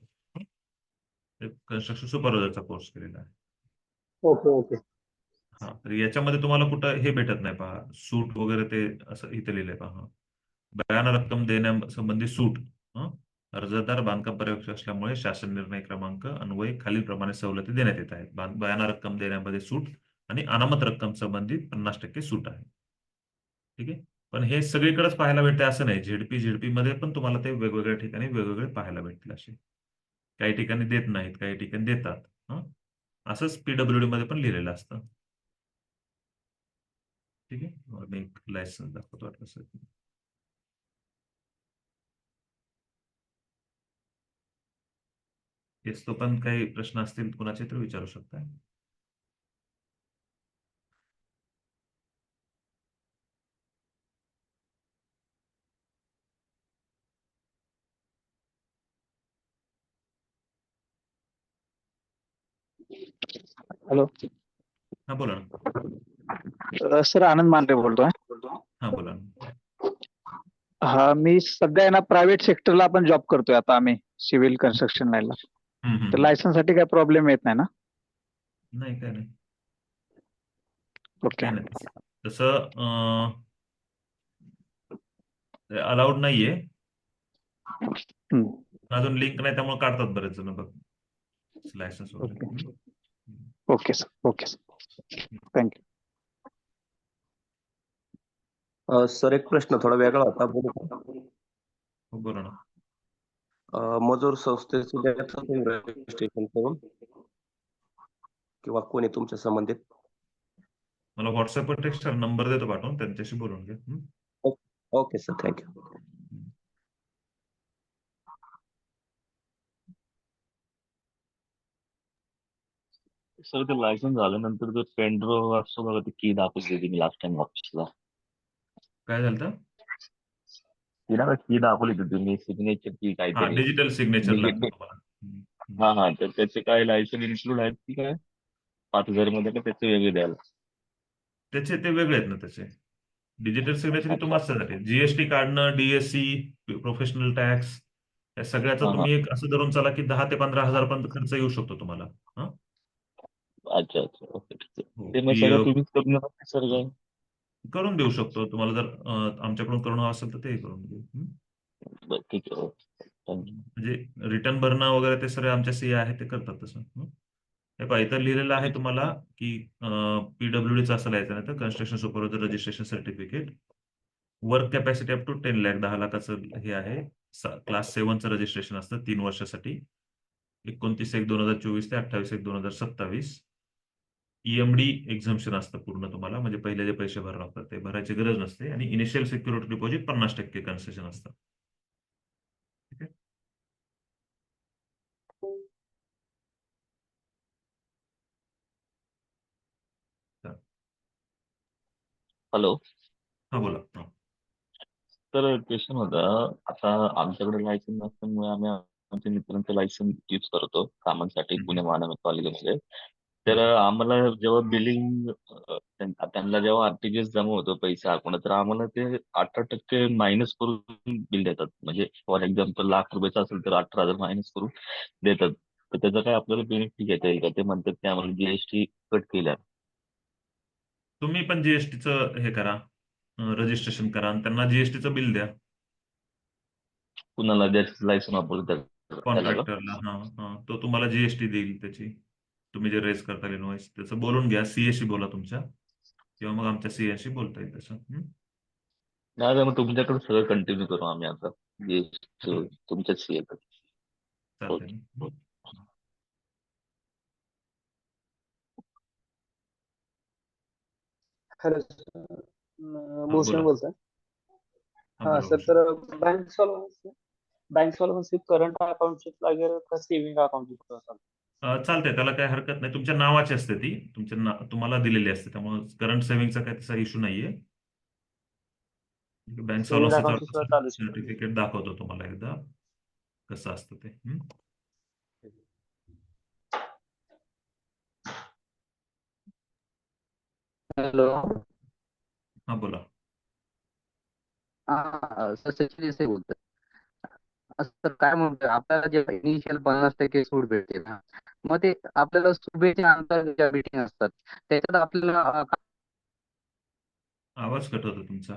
कन्स्ट्रक्शन सुपरवायझरचा कोर्स केलेला आहे. Okay okay. हा, तर याच्यामध्ये तुम्हाला कुठं हे भेटत नाही पहा, सूट वगैरे ते असं इथे लिहिलंय पहा. बयान रक्कम देण्यासंबंधी सूट. अर्जदार बांधकाम पर्यवेक्षक असल्यामुळे शासन निर्णय क्रमांक अन्वये खालीलप्रमाणे सवलती देण्यात येत आहेत. बयान रक्कम देण्यामध्ये सूट आणि अनामत रक्कम संबंधित 50% सूट आहे. ठीक आहे, पण हे सगळीकडेच पाहायला भेटते असं नाही. झेडपी मध्ये पण तुम्हाला ते वेगवेगळ्या ठिकाणी वेगवेगळे पाहायला भेटतील असे. काही ठिकाणी देत नाहीत, काही ठिकाणी देतात. असंच पीडब्ल्यूडी मध्ये पण लिहिलेलं असतं. ठीक आहे, मी एक लायसन्स दाखवतो वाटलं. येस, तो पण काही प्रश्न असतील कुणाचे तर विचारू शकता. हॅलो हा बोला ना. सर, आनंद मांढरे बोलतोय. हा बोला ना. हा, मी सध्या आहे ना प्रायव्हेट सेक्टरला आपण जॉब करतोय आता आम्ही सिव्हिल कन्स्ट्रक्शन लाईनला. तर लायसन्स साठी काही प्रॉब्लेम येत नाही ना? नाही, काय नाही. ओके. काय नाही तसं अलाउड नाहीये. अजून लिंक नाही त्यामुळे काढतात बरेच जण बघ लायसन्स वगैरे. Okay sir, okay sir, thank you. Sir एक प्रश्न थोडा वेगळा होता. बोला ना. मजूर संस्थेचं रजिस्ट्रेशन करून किंवा कोणी तुमच्या संबंधित मला व्हॉट्सअपवर टेक्स्ट नंबर देतो पाठवून, त्यांच्याशी बोलून घे. Okay sir, thank you. सर, ते लायसन्स झाल्यानंतर जो पेनड्राईव्ह असतो बघा, ती की दाखवली होती मी लास्ट टाइम ऑफिसला. काय झालं? ती ना की दाखवली होती तुम्ही, सिग्नेचर की काहीतरी. डिजिटल सिग्नेचर लागतं तुम्हाला. हा, तर त्याचे काय लायसन्स इन्क्लूड आहेत की काय 5,000 मध्ये, का त्याचे वेगळे द्यायला? त्याचे ते वेगळे आहेत ना. त्याचे डिजिटल सिग्नेचर तुम्हाला जीएसटी काढणं, डीएससी, प्रोफेशनल टॅक्स, या सगळ्याचा तुम्ही एक असं धरून चला की 10,000 ते 15,000 पर्यंत खर्च येऊ शकतो तुम्हाला. अच्छा अच्छा, ओके, ठीक आहे. ते मग सगळं तुम्हीच करून देणार सर? काय करून देऊ शकतो तुम्हाला, जर आमच्याकडून करून हवं असेल तर ते करून देऊ. ठीक आहे. म्हणजे रिटर्न भरणं वगैरे ते सगळे आमच्या सीए आहे ते करतात तसं. हे पहा, इथं लिहिलेलं आहे तुम्हाला की पीडब्ल्यूडीचं असं लिहायचं नाही तर construction supervisor registration certificate, work capacity up to 10 lakh, 10 लाखाचं हे आहे. क्लास 7चं रजिस्ट्रेशन असतं 3 वर्षासाठी, 29/1/2024 ते 28/1/2027. ईएमडी एक्झम्पशन असतं पूर्ण तुम्हाला, म्हणजे पहिले जे पैसे भरावे लागतात ते भरायची गरज नसते. आणि इनिशियल सिक्युरिटी डिपॉझिट 50% कन्सेशन असतं. ठीक आहे. हॅलो. हा बोला. तर क्वेश्चन होता, आता आमच्याकडे लायसन्स नसल्यामुळे आम्ही आमच्या मित्रांचं लायसन्स यूज करतो कामांसाठी पुणे महानगरपालिकेमध्ये. तर आम्हाला जेव्हा बिलिंग, त्यांना जेव्हा आरटीजीएस जमा होतो पैसे अकाउंट, तर आम्हाला ते 18% मायनस करून बिल देतात. म्हणजे फॉर एक्झाम्पल ₹1,00,000 असेल तर 18,000 मायनस करून देतात. तर त्याचा काय आपल्याला बेनिफिट घेता येईल का? ते म्हणतात की आम्हाला जीएसटी कट केल्या. तुम्ही पण जीएसटीचं हे करा, रजिस्ट्रेशन करा आणि त्यांना जीएसटीचं बिल द्या. कुणाला द्यायचं लायसन वापरतात? कॉन्ट्रॅक्टरला. तो तुम्हाला जीएसटी देईल त्याची. तुम्ही जे रेज करता इनव्हॉइस त्याचं बोलून घ्या, सीएशी बोला तुमच्या, किंवा मग आमच्या सीएशी बोलता येईल तसं. नाही, मग तुमच्याकडे सगळं कंटिन्यू करू आम्ही आता तुमच्याच सीए. चालतंय. हॅलो, भूषण बोलतोय. हा सर, तर बँक सॉल्व्हन्सी करंट अकाउंटची लागेल का सेव्हिंग अकाउंटची? चालतंय, त्याला काही हरकत नाही. तुमच्या नावाची असते ती, तुम्हाला दिलेली असते, त्यामुळे करंट सेव्हिंगचा काही तसा इश्यू नाहीये. बँक सॉल्व्हन्सीचं सर्टिफिकेट दाखवतो तुम्हाला एकदा कसं असतं ते. हॅलो. हा बोला. सर, सचिन देसाई बोलतोय. सर, काय म्हणतोय, आपल्याला जे इनिशियल 50% सूट भेटते ना, मग ते आपल्याला सुभेच्या नंतर ज्या मीटिंग असतात त्याच्यात आपल्याला आवाज कट होतो तुमचा.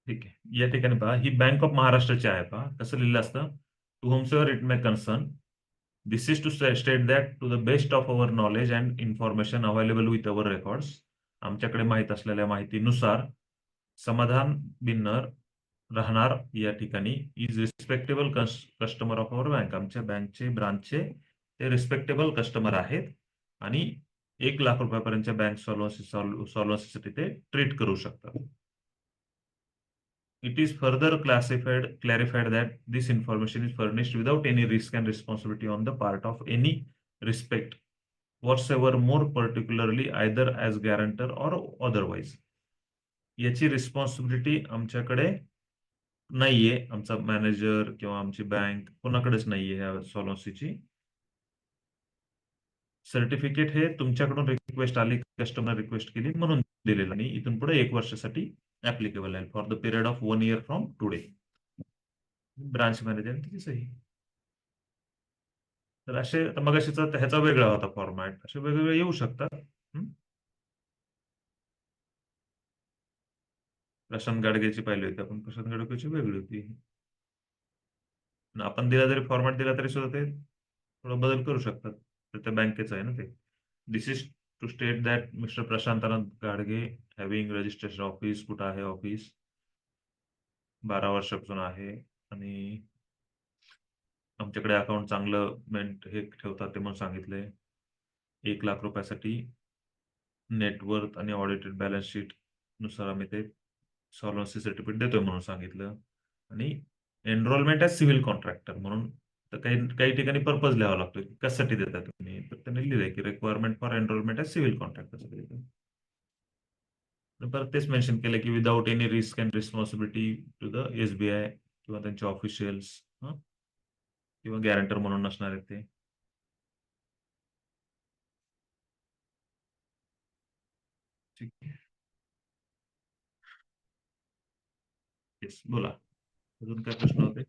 ठीक आहे, या ठिकाणी पहा, ही बँक ऑफ महाराष्ट्राची आहे. पहा कसं लिहिलं असतं, to whomsoever it may concern, this is to state that to the best of our knowledge and information available with our records, आमच्याकडे माहित असलेल्या माहितीनुसार समाधान बिन्नर राहणार या ठिकाणी is respectable customer of our bank. आमच्या बँकचे ब्रांचचे ते रिस्पेक्टेबल कस्टमर आहेत आणि 1,00,000 रुपयापर्यंतच्या बँक सॉल्वन्सीसाठी ते ट्रीट करू शकतात. It is further clarified that this information is furnished without any risk and responsibility on the part of any respect whatsoever, more particularly either as guarantor or otherwise. याची responsibility आमच्याकडे नाहीये, आमचा manager किंवा आमची bank कोणाकडेच नाहीये ह्या सॉल्वन्सीची. Certificate हे तुमच्याकडून रिक्वेस्ट आली, कस्टमर रिक्वेस्ट केली म्हणून दिलेलं आणि इथून पुढे 1 वर्षासाठी ऍप्लिकेबल आहे for the period of 1 year from today. Branch manager त्याची सही. तर असे मग ह्याचा वेगळा होता फॉर्मॅट, असे वेगवेगळे येऊ शकतात. प्रशांत गाडगेची पाहिली होती आपण, प्रशांत गाडगेची वेगळी होती. आपण दिला जरी फॉर्मॅट दिला तरी सुद्धा ते थोडा बदल करू शकतात. तर त्या बँकेचं आहे ना ते. This is to state that mister Prashant Anand Gadge having registration office. कुठं आहे ऑफिस? 12 वर्षापासून आहे आणि आमच्याकडे अकाउंट चांगलं हे ठेवतात ते म्हणून सांगितले. 1,00,000 रुपयासाठी नेटवर्थ आणि ऑडिटेड बॅलन्स शीट नुसार आम्ही ते सॉल्वन्सी सर्टिफिकेट देतोय म्हणून सांगितलं. आणि एनरोलमेंट ॲज सिव्हिल कॉन्ट्रॅक्टर म्हणून तर काही ठिकाणी पर्पज लिहावा लागतो की कशासाठी देता तुम्ही, तर त्यांनी लिहिलंय की requirement for enrolment as civil contractor. परत तेच मेन्शन केलं की without any risk and responsibility to the SBI किंवा त्यांचे ऑफिशियल्स किंवा गॅरंटर म्हणून नसणार आहेत ते. ठीक आहे. येस, बोला. अजून काय प्रश्न होते?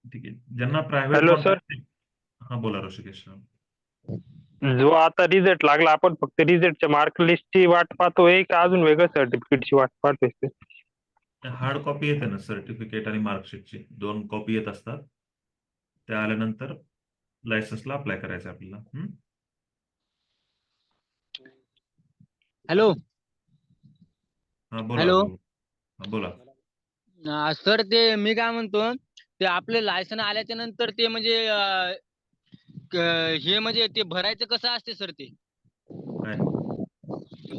ठीक आहे. ज्यांना प्रायव्हेट हॅलो सर. कॉन्ट्रॅक्ट. हा बोला ऋषिकेश. जो आता रिझल्ट लागला, आपण फक्त रिझल्टच्या मार्क लिस्टची वाट पाहतोय का अजून वेगळं सर्टिफिकेटची वाट पाहतोय? हार्ड कॉपी येते ना सर्टिफिकेट आणि मार्कशीटची, 2 कॉपी येत असतात. त्या आल्यानंतर लायसन्सला अप्लाय करायचं आपल्याला. हॅलो हा बोला. हॅलो. बोला. सर ते मी काय म्हणतो, ते आपले लायसन आल्याच्या नंतर ते म्हणजे हे म्हणजे ते भरायचं कसं असते सर ते? काय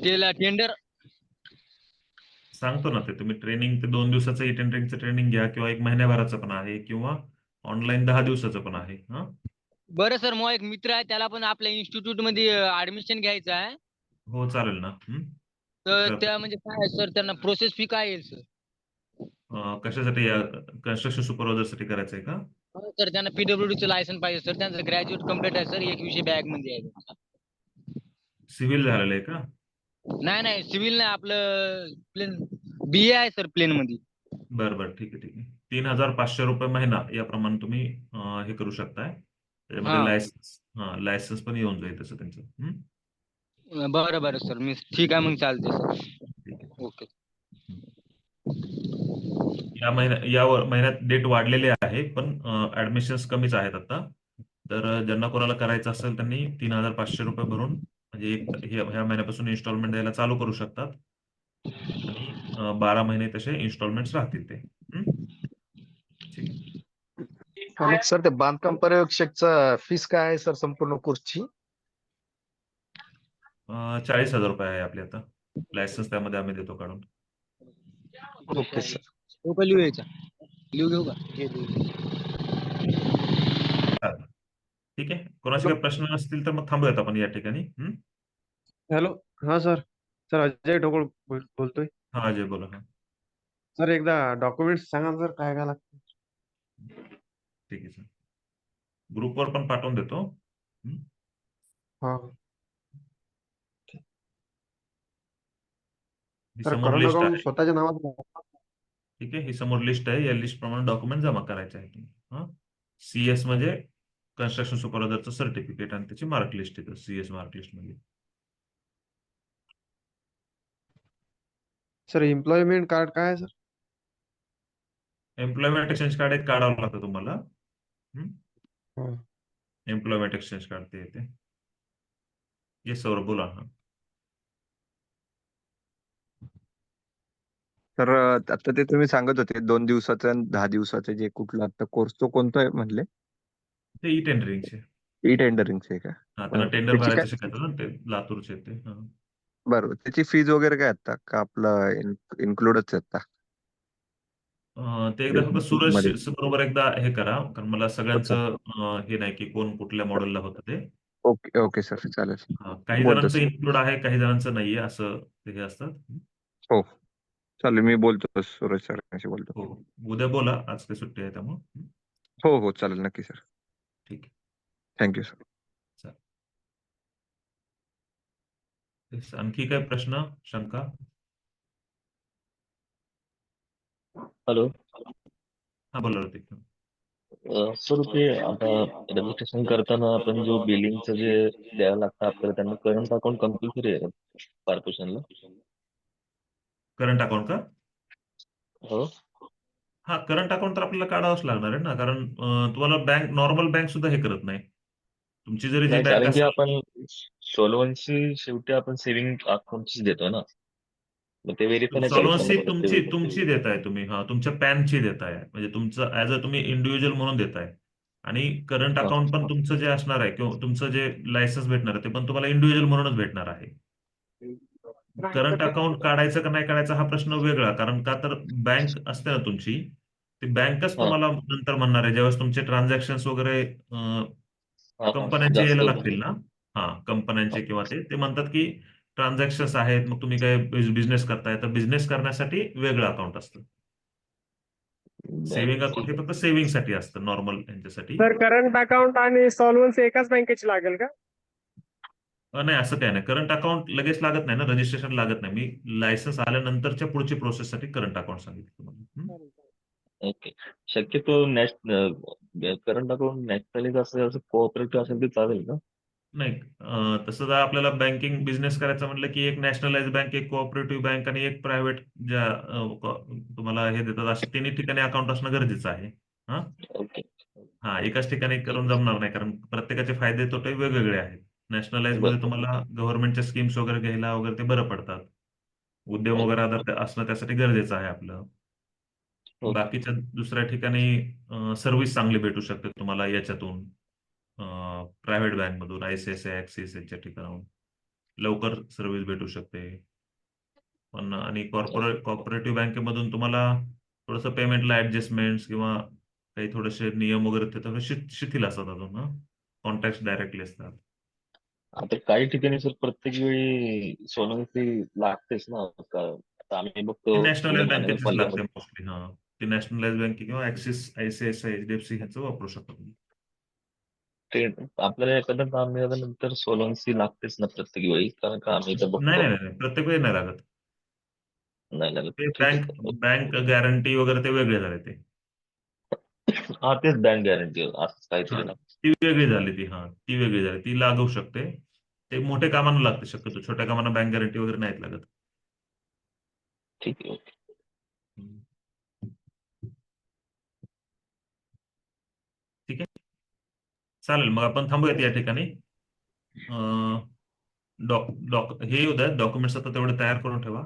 त्याला टेंडर सांगतो ना ते. तुम्ही ट्रेनिंग ते 2 दिवसाचं ई-टेंडरिंगचं ट्रेनिंग घ्या किंवा 1 महिन्याभराचं पण आहे किंवा ऑनलाईन 10 दिवसाचं पण आहे. बरं सर, मग एक मित्र आहे, त्याला पण आपल्या इन्स्टिट्यूट मध्ये ऍडमिशन घ्यायचं आहे. हो चालेल ना. तर त्या म्हणजे काय सर, त्यांना प्रोसेस फी काय येईल सर? कशासाठी? कन्स्ट्रक्शन सुपरवायझर साठी करायचंय का? सर त्यांना PWD चं लायसन पाहिजे सर. त्यांचं ग्रॅज्युएट कम्प्लीट आहे सर. 1 विषय बॅग मध्ये आहे. सिव्हिल झालेलं आहे का? नाही सिव्हिल नाही, आपलं प्लेन BA आहे सर, प्लेन मध्ये. बरं ठीक आहे. 3,500 रुपये महिना याप्रमाणे तुम्ही हे करू शकताय. त्याच्यामध्ये लायसन्स पण येऊन जाईल तसं त्यांचं. बरं सर, मी ठीक आहे मग, चालते सर. ओके. या महिन्यात डेट वाढलेली आहे पण ऍडमिशन्स कमीच आहेत आता. तर ज्यांना कोणाला करायचं असेल त्यांनी 3,500 रुपये भरून म्हणजे ह्या महिन्यापासून इन्स्टॉलमेंट द्यायला चालू करू शकतात आणि 12 महिने तसे इन्स्टॉलमेंट्स राहतील ते. ठीक आहे. सर ते बांधकाम पर्यवेक्षकचा फीस काय आहे सर संपूर्ण कोर्सची? 40,000 रुपये आहे आपली आता. लायसन्स त्यामध्ये आम्ही देतो काढून. Okay sir. लिहू घेऊ का? ठीक आहे. कोणाचे काही प्रश्न असतील तर मग थांबूयात आपण या ठिकाणी. हॅलो. हा सर. अजय ढोकळ बोलतोय. हा अजय बोला. सर एकदा डॉक्युमेंट्स सांगा सर, काय काय लागतं? ठीक आहे सर. ग्रुपवर पण पाठवून देतो. ही समोर लिस्ट आहे. स्वतःच्या नावात. ठीक आहे. ही समोर लिस्ट आहे. या लिस्ट प्रमाणे डॉक्युमेंट जमा करायचे आहे. CS म्हणजे कन्स्ट्रक्शन सुपरवायझरचं सर्टिफिकेट आणि त्याची मार्क लिस्ट येतं CS मार्क लिस्ट मध्ये. सर एम्प्लॉयमेंट कार्ड काय आहे सर? एम्प्लॉयमेंट एक्सचेंज कार्ड एक काढावं लागतं तुम्हाला. एम्प्लॉयमेंट एक्सचेंज कार्ड ते येते. येस सर बोला. तर आता ते तुम्ही सांगत होते 2 दिवसाचं आणि 10 दिवसाचं जे कुठला आता कोर्स तो कोणता आहे म्हणले? ते ई टेंडरिंगचे. ई टेंडरिंगचे का? हा, त्यांना बरोबर. टेंडर त्याची भरायचं काय? शिकायचं ना, ते लातूरचे ते. हा. बरोबर. त्याची फीज वगैरे काय आता का आपलं इन्क्लूडच आहे आता? ते एकदा फक्त मध्ये सूरज बरोबर एकदा हे करा, कारण मला अच्छा. सगळ्यांचं हे नाही की कोण कुठल्या मॉडेलला होतं ते. ओके ओके सर चालेल. काही बोलतो जणांचं सर. इन्क्लूड आहे, काही जणांचं नाहीये, असं ते हे असतात. हो चालेल, मी बोलतो सूरज सरांशी बोलतो. हो, उद्या बोला, आज काही सुट्टी आहे त्यामुळे. हो हो चालेल नक्की सर. ठीक आहे. Thank you sir. चालेल. Yes, आणखी काय प्रश्न, शंका? हॅलो. हा बोला ऋतिक. सर ते आता रजिस्ट्रेशन करताना आपण जो बिलिंगचं जे द्यावं लागतं आपल्याला, त्यांना करंट अकाउंट कंपल्सरी आहे कॉर्पोरेशनला? करंट अकाउंट का? हो. हा, करंट अकाउंट तर आपल्याला काढावंच लागणार आहे ना, कारण तुम्हाला बँक, नॉर्मल बँक सुद्धा हे करत नाही. तुमची जरी जी नाही, बँक कारण की असेल, आपण सोलवन्सी शेवटी आपण सेव्हिंग अकाउंटचीच देतो ना, मग ते व्हेरीफाय नाही चालू सॉल्व्हन्सी शकत ते तुमची देताय तुम्ही. हा, तुमच्या पॅनची देताय, म्हणजे तुमचं ऍज अ तुम्ही इंडिव्हिज्युअल म्हणून देताय. आणि करंट हा. अकाउंट पण तुमचं जे असणार आहे, किंवा तुमचं जे लायसन्स भेटणार आहे, ते पण तुम्हाला इंडिव्हिज्युअल म्हणूनच भेटणार आहे. करंट अकाउंट काढायचं का नाही काढायचा हा प्रश्न वेगळा, कारण का तर बँक असते ना तुमची, ती बँकच हा. तुम्हाला नंतर म्हणणार आहे, ज्यावेळेस तुमचे ट्रान्झॅक्शन वगैरे हा, कंपन्यांचे जास्त यायला होतं. लागतील ना. हा, कंपन्यांचे किंवा ते म्हणतात की ट्रान्झॅक्शन्स आहेत, मग तुम्ही काय बिझनेस करताय, तर बिझनेस करण्यासाठी वेगळं अकाउंट असतं. सेव्हिंग अकाउंट हे फक्त सेव्हिंग साठी असतं, नॉर्मल यांच्यासाठी. सर करंट अकाउंट आणि सॉल्व्हन्सी एकाच बँकेची लागेल का? नाही, असं काय नाही. करंट अकाउंट लगेच लागत नाही ना, रजिस्ट्रेशन लागत नाही. मी लायसन्स आल्यानंतरच्या पुढची प्रोसेससाठी करंट अकाउंट सांगितलं तुम्हाला. ओके. शक्यतो करंट अकाउंट नॅशनलाइज असेल, असं कोऑपरेटिव्ह असेल ते चालेल का? नाही, तसं जर आपल्याला बँकिंग बिझनेस करायचा म्हटलं की एक नॅशनलाइज बँक, एक कोऑपरेटिव्ह बँक आणि एक प्रायव्हेट ज्या तुम्हाला हे देतात, अशा तिन्ही ठिकाणी अकाउंट असणं गरजेचं आहे. हा. ओके. हा, एकाच ठिकाणी करून जमणार नाही, कारण प्रत्येकाचे फायदे तोटे वेगवेगळे आहेत. नॅशनलाइज मध्ये तुम्हाला गव्हर्नमेंटच्या स्कीम्स वगैरे घ्यायला वगैरे ते बरं पडतात. उद्यम वगैरे असणं त्यासाठी गरजेचं आहे आपलं. बाकीच्या दुसऱ्या ठिकाणी सर्व्हिस चांगली भेटू शकते तुम्हाला याच्यातून, प्रायव्हेट बँकमधून, ICICI, ऍक्सिस यांच्या ठिकाणाहून लवकर सर्व्हिस भेटू शकते. पण आणि कॉर्पोरेटिव्ह बँकेमधून तुम्हाला थोडंसं पेमेंटला ऍडजस्टमेंट किंवा काही थोडेसे नियम वगैरे ते थोडे शिथिल असतात अजून. कॉन्टॅक्ट डायरेक्टली असतात. आता काही ठिकाणी सर प्रत्येक वेळी सोलवन्सी लागतेच ना, आता आम्ही बघतो पुणे नॅशनलाइज बँकेचीच लागते महानगरपालिकेमध्ये. मोस्टली. हा, ती नॅशनलाइज बँक किंवा ऍक्सिस, ICICI, HDFC ह्याचं वापरू शकतो तुम्ही. ते आपल्याला एखादं काम मिळाल्यानंतर सोलवन्सी लागतेच ना प्रत्येक वेळी, कारण का आम्ही इथं नाही बघतो. नाही नाही, प्रत्येक वेळी नाही लागत. नाही लागत. ते ठीक बँक आहे. बँक गॅरंटी वगैरे ते वेगळे झाले ते. हा, तेच बँक गॅरंटी असं काहीतरी हा, ना. ती वेगळी झाली ती. हा, ती वेगळी झाली, ती लागू शकते. ते मोठ्या कामांना लागते शक्यतो, छोट्या कामांना बँक गॅरंटी वगैरे नाहीत लागत. ठीक आहे. ओके. ठीक आहे, चालेल. मग आपण थांबूयात या ठिकाणी. हे होत आहेत डॉक्युमेंट्स, आता तेवढे तयार करून ठेवा.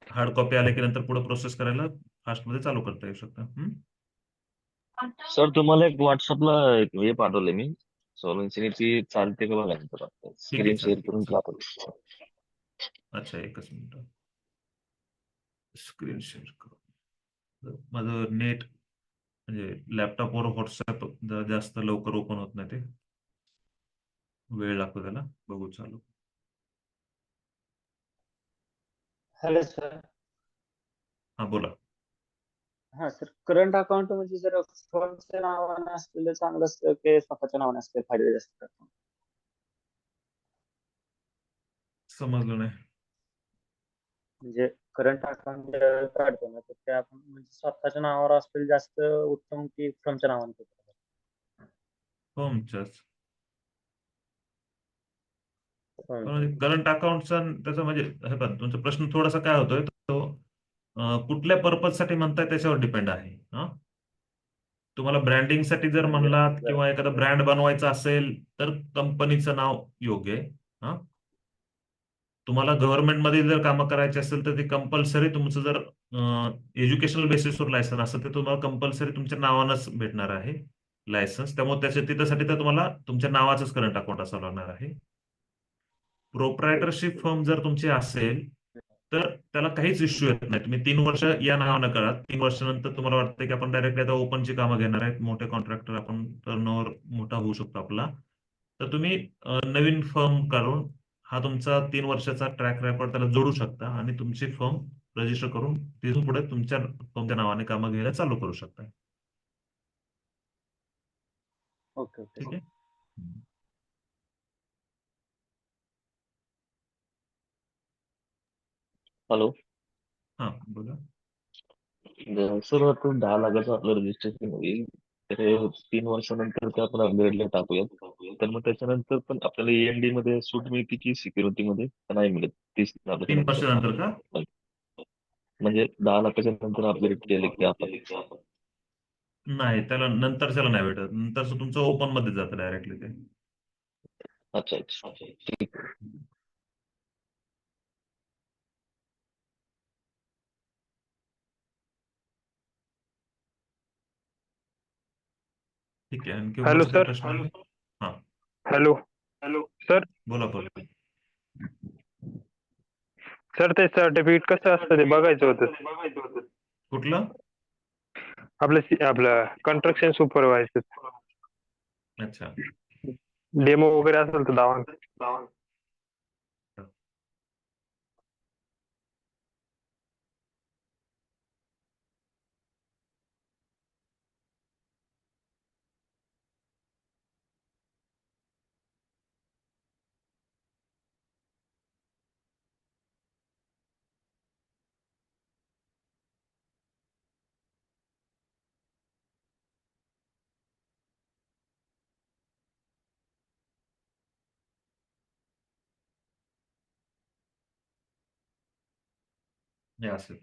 हार्ड कॉपी आले की नंतर पुढे प्रोसेस करायला फास्टमध्ये चालू करता येऊ शकतं. सर तुम्हाला एक व्हॉट्सअपला एक हे पाठवले मी, सोलवन्सी ती चालते का बघा नंतर ठीक आहे, स्क्रीन शेअर चालेल. करून पाठवले. अच्छा, एकच मिनिट, स्क्रीन शेअर करू. माझं नेट म्हणजे लॅपटॉपवर व्हॉट्सअप जास्त लवकर ओपन होत नाही, ते वेळ लागतो त्याला. बघू, चालू. Hello sir. हा, बोला. हा सर, करंट अकाउंट म्हणजे जर फर्मच्या नावाने असलेलं चांगलं असतं की स्वतःच्या नावाने असलेलं फायदे जास्त? समजलं नाही. म्हणजे करंट अकाउंट काढतो ना, तर ते आपण म्हणजे स्वतःच्या नावावर असलेलं जास्त उत्तम की फर्मच्या नावाने? फर्मच्याच. करंट अकाउंटचा त्याचा म्हणजे हे पण तुमचा प्रश्न थोडासा काय होतोय, तो कुठल्या पर्पज साठी म्हणताय त्याच्यावर डिपेंड आहे. तुम्हाला ब्रँडिंगसाठी जर म्हणलात किंवा एखादा ब्रँड बनवायचा असेल तर कंपनीचं नाव योग्य आहे. तुम्हाला गव्हर्नमेंटमध्ये जर कामं करायची असेल तर ते कंपल्सरी तुमचं जर एज्युकेशनल बेसिसवर लायसन असेल तर तुम्हाला कंपल्सरी तुमच्या नावानंच भेटणार आहे लायसन्स. त्यामुळे त्यासाठी तर तुम्हाला तुमच्या नावाचंच करंट अकाउंट असावं लागणार आहे. प्रोप्रायटरशिप फर्म जर तुमची असेल तर त्याला काहीच इश्यू येत नाही. तुम्ही 3 वर्ष या नावानं करा. 3 वर्षानंतर तुम्हाला वाटतं की आपण डायरेक्टली आता ओपनची कामं घेणार आहेत, मोठे कॉन्ट्रॅक्टर आपण, टर्नओव्हर मोठा होऊ शकतो आपला, तर तुम्ही नवीन फर्म काढून हा तुमचा 3 वर्षाचा ट्रॅक रेकॉर्ड त्याला जोडू शकता आणि तुमची फर्म रजिस्टर करून तिथून पुढे तुमच्या नावाने कामं घ्यायला चालू करू शकता. ओके ओके ठीक आहे. हॅलो. हा बोला. सर आता 10 लाखाचं आपलं रजिस्ट्रेशन होईल, तर 3 वर्षानंतर ते आपण अपग्रेडला टाकूयात. तर मग त्याच्यानंतर पण आपल्याला END मध्ये सूट मिळते की सिक्युरिटी मध्ये नाही मिळत 30 3 लाखाच्या वर्षानंतर का? नंतर? म्हणजे 10 लाखाच्या नंतर अपग्रेड केले की आपण नाही, त्याला नंतरच्याला नाही भेटत. नंतरचं तुमचं ओपन मध्ये जातं डायरेक्टली ते. अच्छा अच्छा ठीक आहे. ठीक आहे. आणखी हॅलो कोणाचा काही सर. प्रश्न आहे? हा हॅलो. सर. बोला बोला. सर ते सर्टिफिकेट कसं असतं ते बघायचं होतं. कुठलं? आपलं कन्स्ट्रक्शन सुपरवायझर. अच्छा. डेमो वगैरे असेल तर दावा. हे असेल.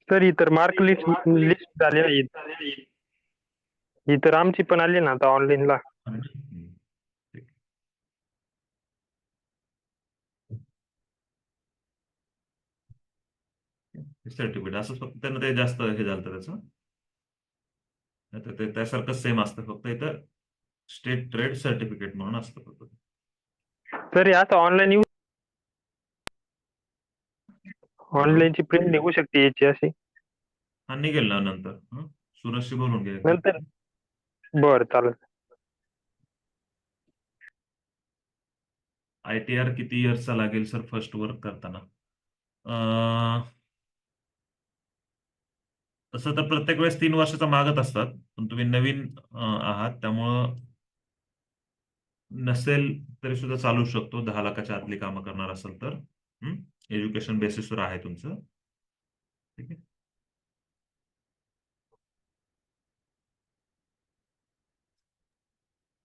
सर ही तर मार्क लिस्ट झाली नाही. ही तर आमची पण आली ना आता ऑनलाईनला. सर्टिफिकेट असं फक्त त्यांना ते जास्त हे झालं त्याचं. नाहीतर ते त्यासारखं सेम असतं, फक्त इथं स्टेट ट्रेड सर्टिफिकेट म्हणून असतं फक्त. सर हे आता ऑनलाईन ऑनलाईनची प्रिंट निघू शकते याची अशी. हा निघेल ना नंतर. सुरजशी बोलून घ्या एकदा. नंतर बरं चालेल. ITR किती इयर्सचा लागेल सर फर्स्ट वर्क करताना? तसं तर प्रत्येक वेळेस 3 वर्षाचा मागत असतात, पण तुम्ही नवीन आहात त्यामुळं नसेल तरी सुद्धा चालू शकतो. 10 लाखाच्या आतली कामं करणार असेल तर. एज्युकेशन बेसिसवर आहे तुमचं. ठीक आहे.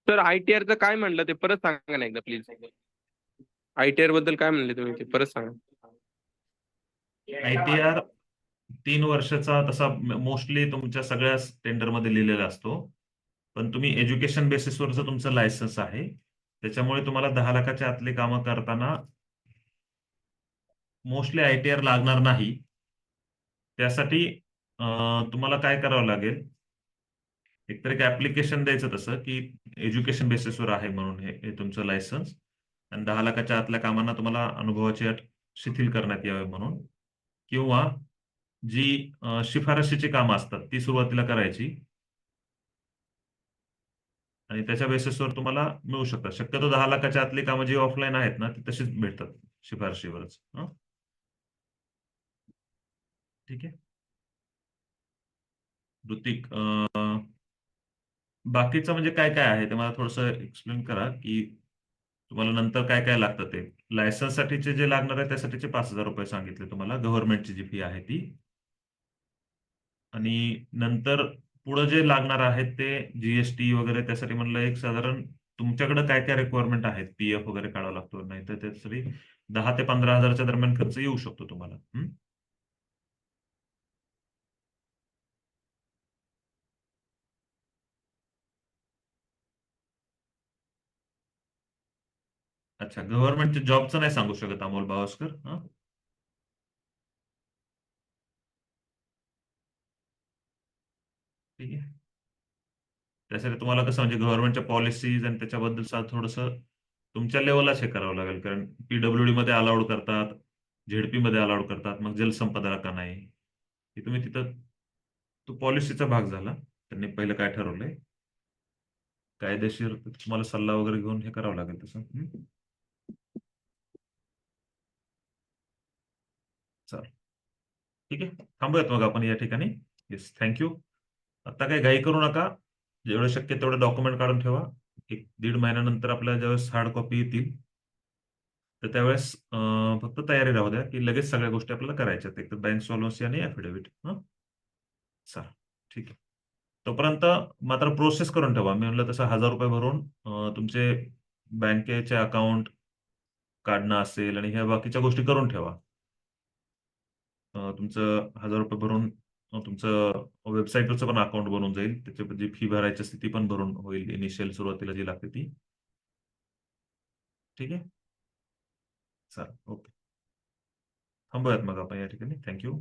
सर ITR चं काय म्हणलं ते परत सांगा ना एकदा प्लीज. ITR बद्दल काय म्हणले तुम्ही ते परत सांगा. ITR 3 वर्षाचा तसा मोस्टली तुमच्या सगळ्या टेंडरमध्ये लिहिलेला असतो. पण तुम्ही एज्युकेशन बेसिसवरचं तुमचं लायसन्स आहे, त्याच्यामुळे तुम्हाला 10 लाखाच्या आतली कामं करताना मोस्टली ITR लागणार नाही. त्यासाठी तुम्हाला काय करावं लागेल, एकतर एक ऍप्लिकेशन द्यायचं तसं की एज्युकेशन बेसिसवर आहे म्हणून हे तुमचं लायसन्स, आणि 10 लाखाच्या आतल्या कामांना तुम्हाला अनुभवाची अट शिथिल करण्यात यावे म्हणून, किंवा जी शिफारशीची कामं असतात ती सुरुवातीला करायची आणि त्याच्या बेसिसवर तुम्हाला मिळू शकतात. शक्यतो 10 लाखाच्या आतली कामं जी ऑफलाईन आहेत ना ती तशीच भेटतात शिफारशीवरच. ठीक आहे. ऋतिक, बाकीचं म्हणजे काय काय आहे ते मला थोडंसं एक्सप्लेन करा, की तुम्हाला नंतर काय काय लागतं ते. लायसन्स साठीचे जे लागणार आहे त्यासाठीचे 5,000 रुपये सांगितले तुम्हाला, गव्हर्नमेंटची जी फी आहे ती. आणि नंतर पुढे जे लागणार आहेत ते GST वगैरे, त्यासाठी म्हणलं एक साधारण तुमच्याकडे काय काय रिक्वायरमेंट आहेत, PF वगैरे काढावं लागतो, नाही तर त्यासाठी 10 ते 15,000च्या दरम्यान खर्च येऊ शकतो तुम्हाला. अच्छा, गव्हर्नमेंटच्या जॉबचं नाही सांगू शकत अमोल बावस्कर. हा, ठीक आहे. त्यासाठी तुम्हाला कसं म्हणजे गव्हर्नमेंटच्या पॉलिसीज आणि त्याच्याबद्दल थोडस तुमच्या लेवललाच हे करावं लागेल, कारण पीडब्ल्यूडी मध्ये अलाउड करतात, झेडपी मध्ये अलाउड करतात, मग जलसंपदा का नाही, हे तुम्ही तिथं तो पॉलिसीचा भाग झाला. त्यांनी पहिलं काय ठरवलंय कायदेशीर तुम्हाला सल्ला वगैरे घेऊन हे करावं लागेल तसं. चल, ठीक आहे, थांबूयात मग आपण या ठिकाणी. Yes, thank you. आता काही घाई करू नका, जेवढं शक्य तेवढे डॉक्युमेंट काढून ठेवा. 1-1.5 महिन्यानंतर आपल्याला ज्यावेळेस हार्ड कॉपी येतील तर त्यावेळेस फक्त तयारी राहू द्या की लगेच सगळ्या गोष्टी आपल्याला करायच्या आहेत, एक तर बँक सॉल्व्हन्सी आणि ऍफिडेव्हिट. चला, ठीक आहे. तोपर्यंत मात्र प्रोसेस करून ठेवा. मी म्हणलं तसं 1000 रुपये भरून तुमचे बँकेचे अकाउंट काढणं असेल आणि ह्या बाकीच्या गोष्टी करून ठेवा. तुमचं 1000 रुपये भरून तुमचं वेबसाईटवरचं पण अकाउंट बनवून जाईल, त्याची जी फी भरायची असते ती पण भरून होईल, इनिशियल सुरुवातीला जी लागते ती. ठीक आहे, चला, ओके, थांबूयात मग आपण या ठिकाणी. थँक्यू.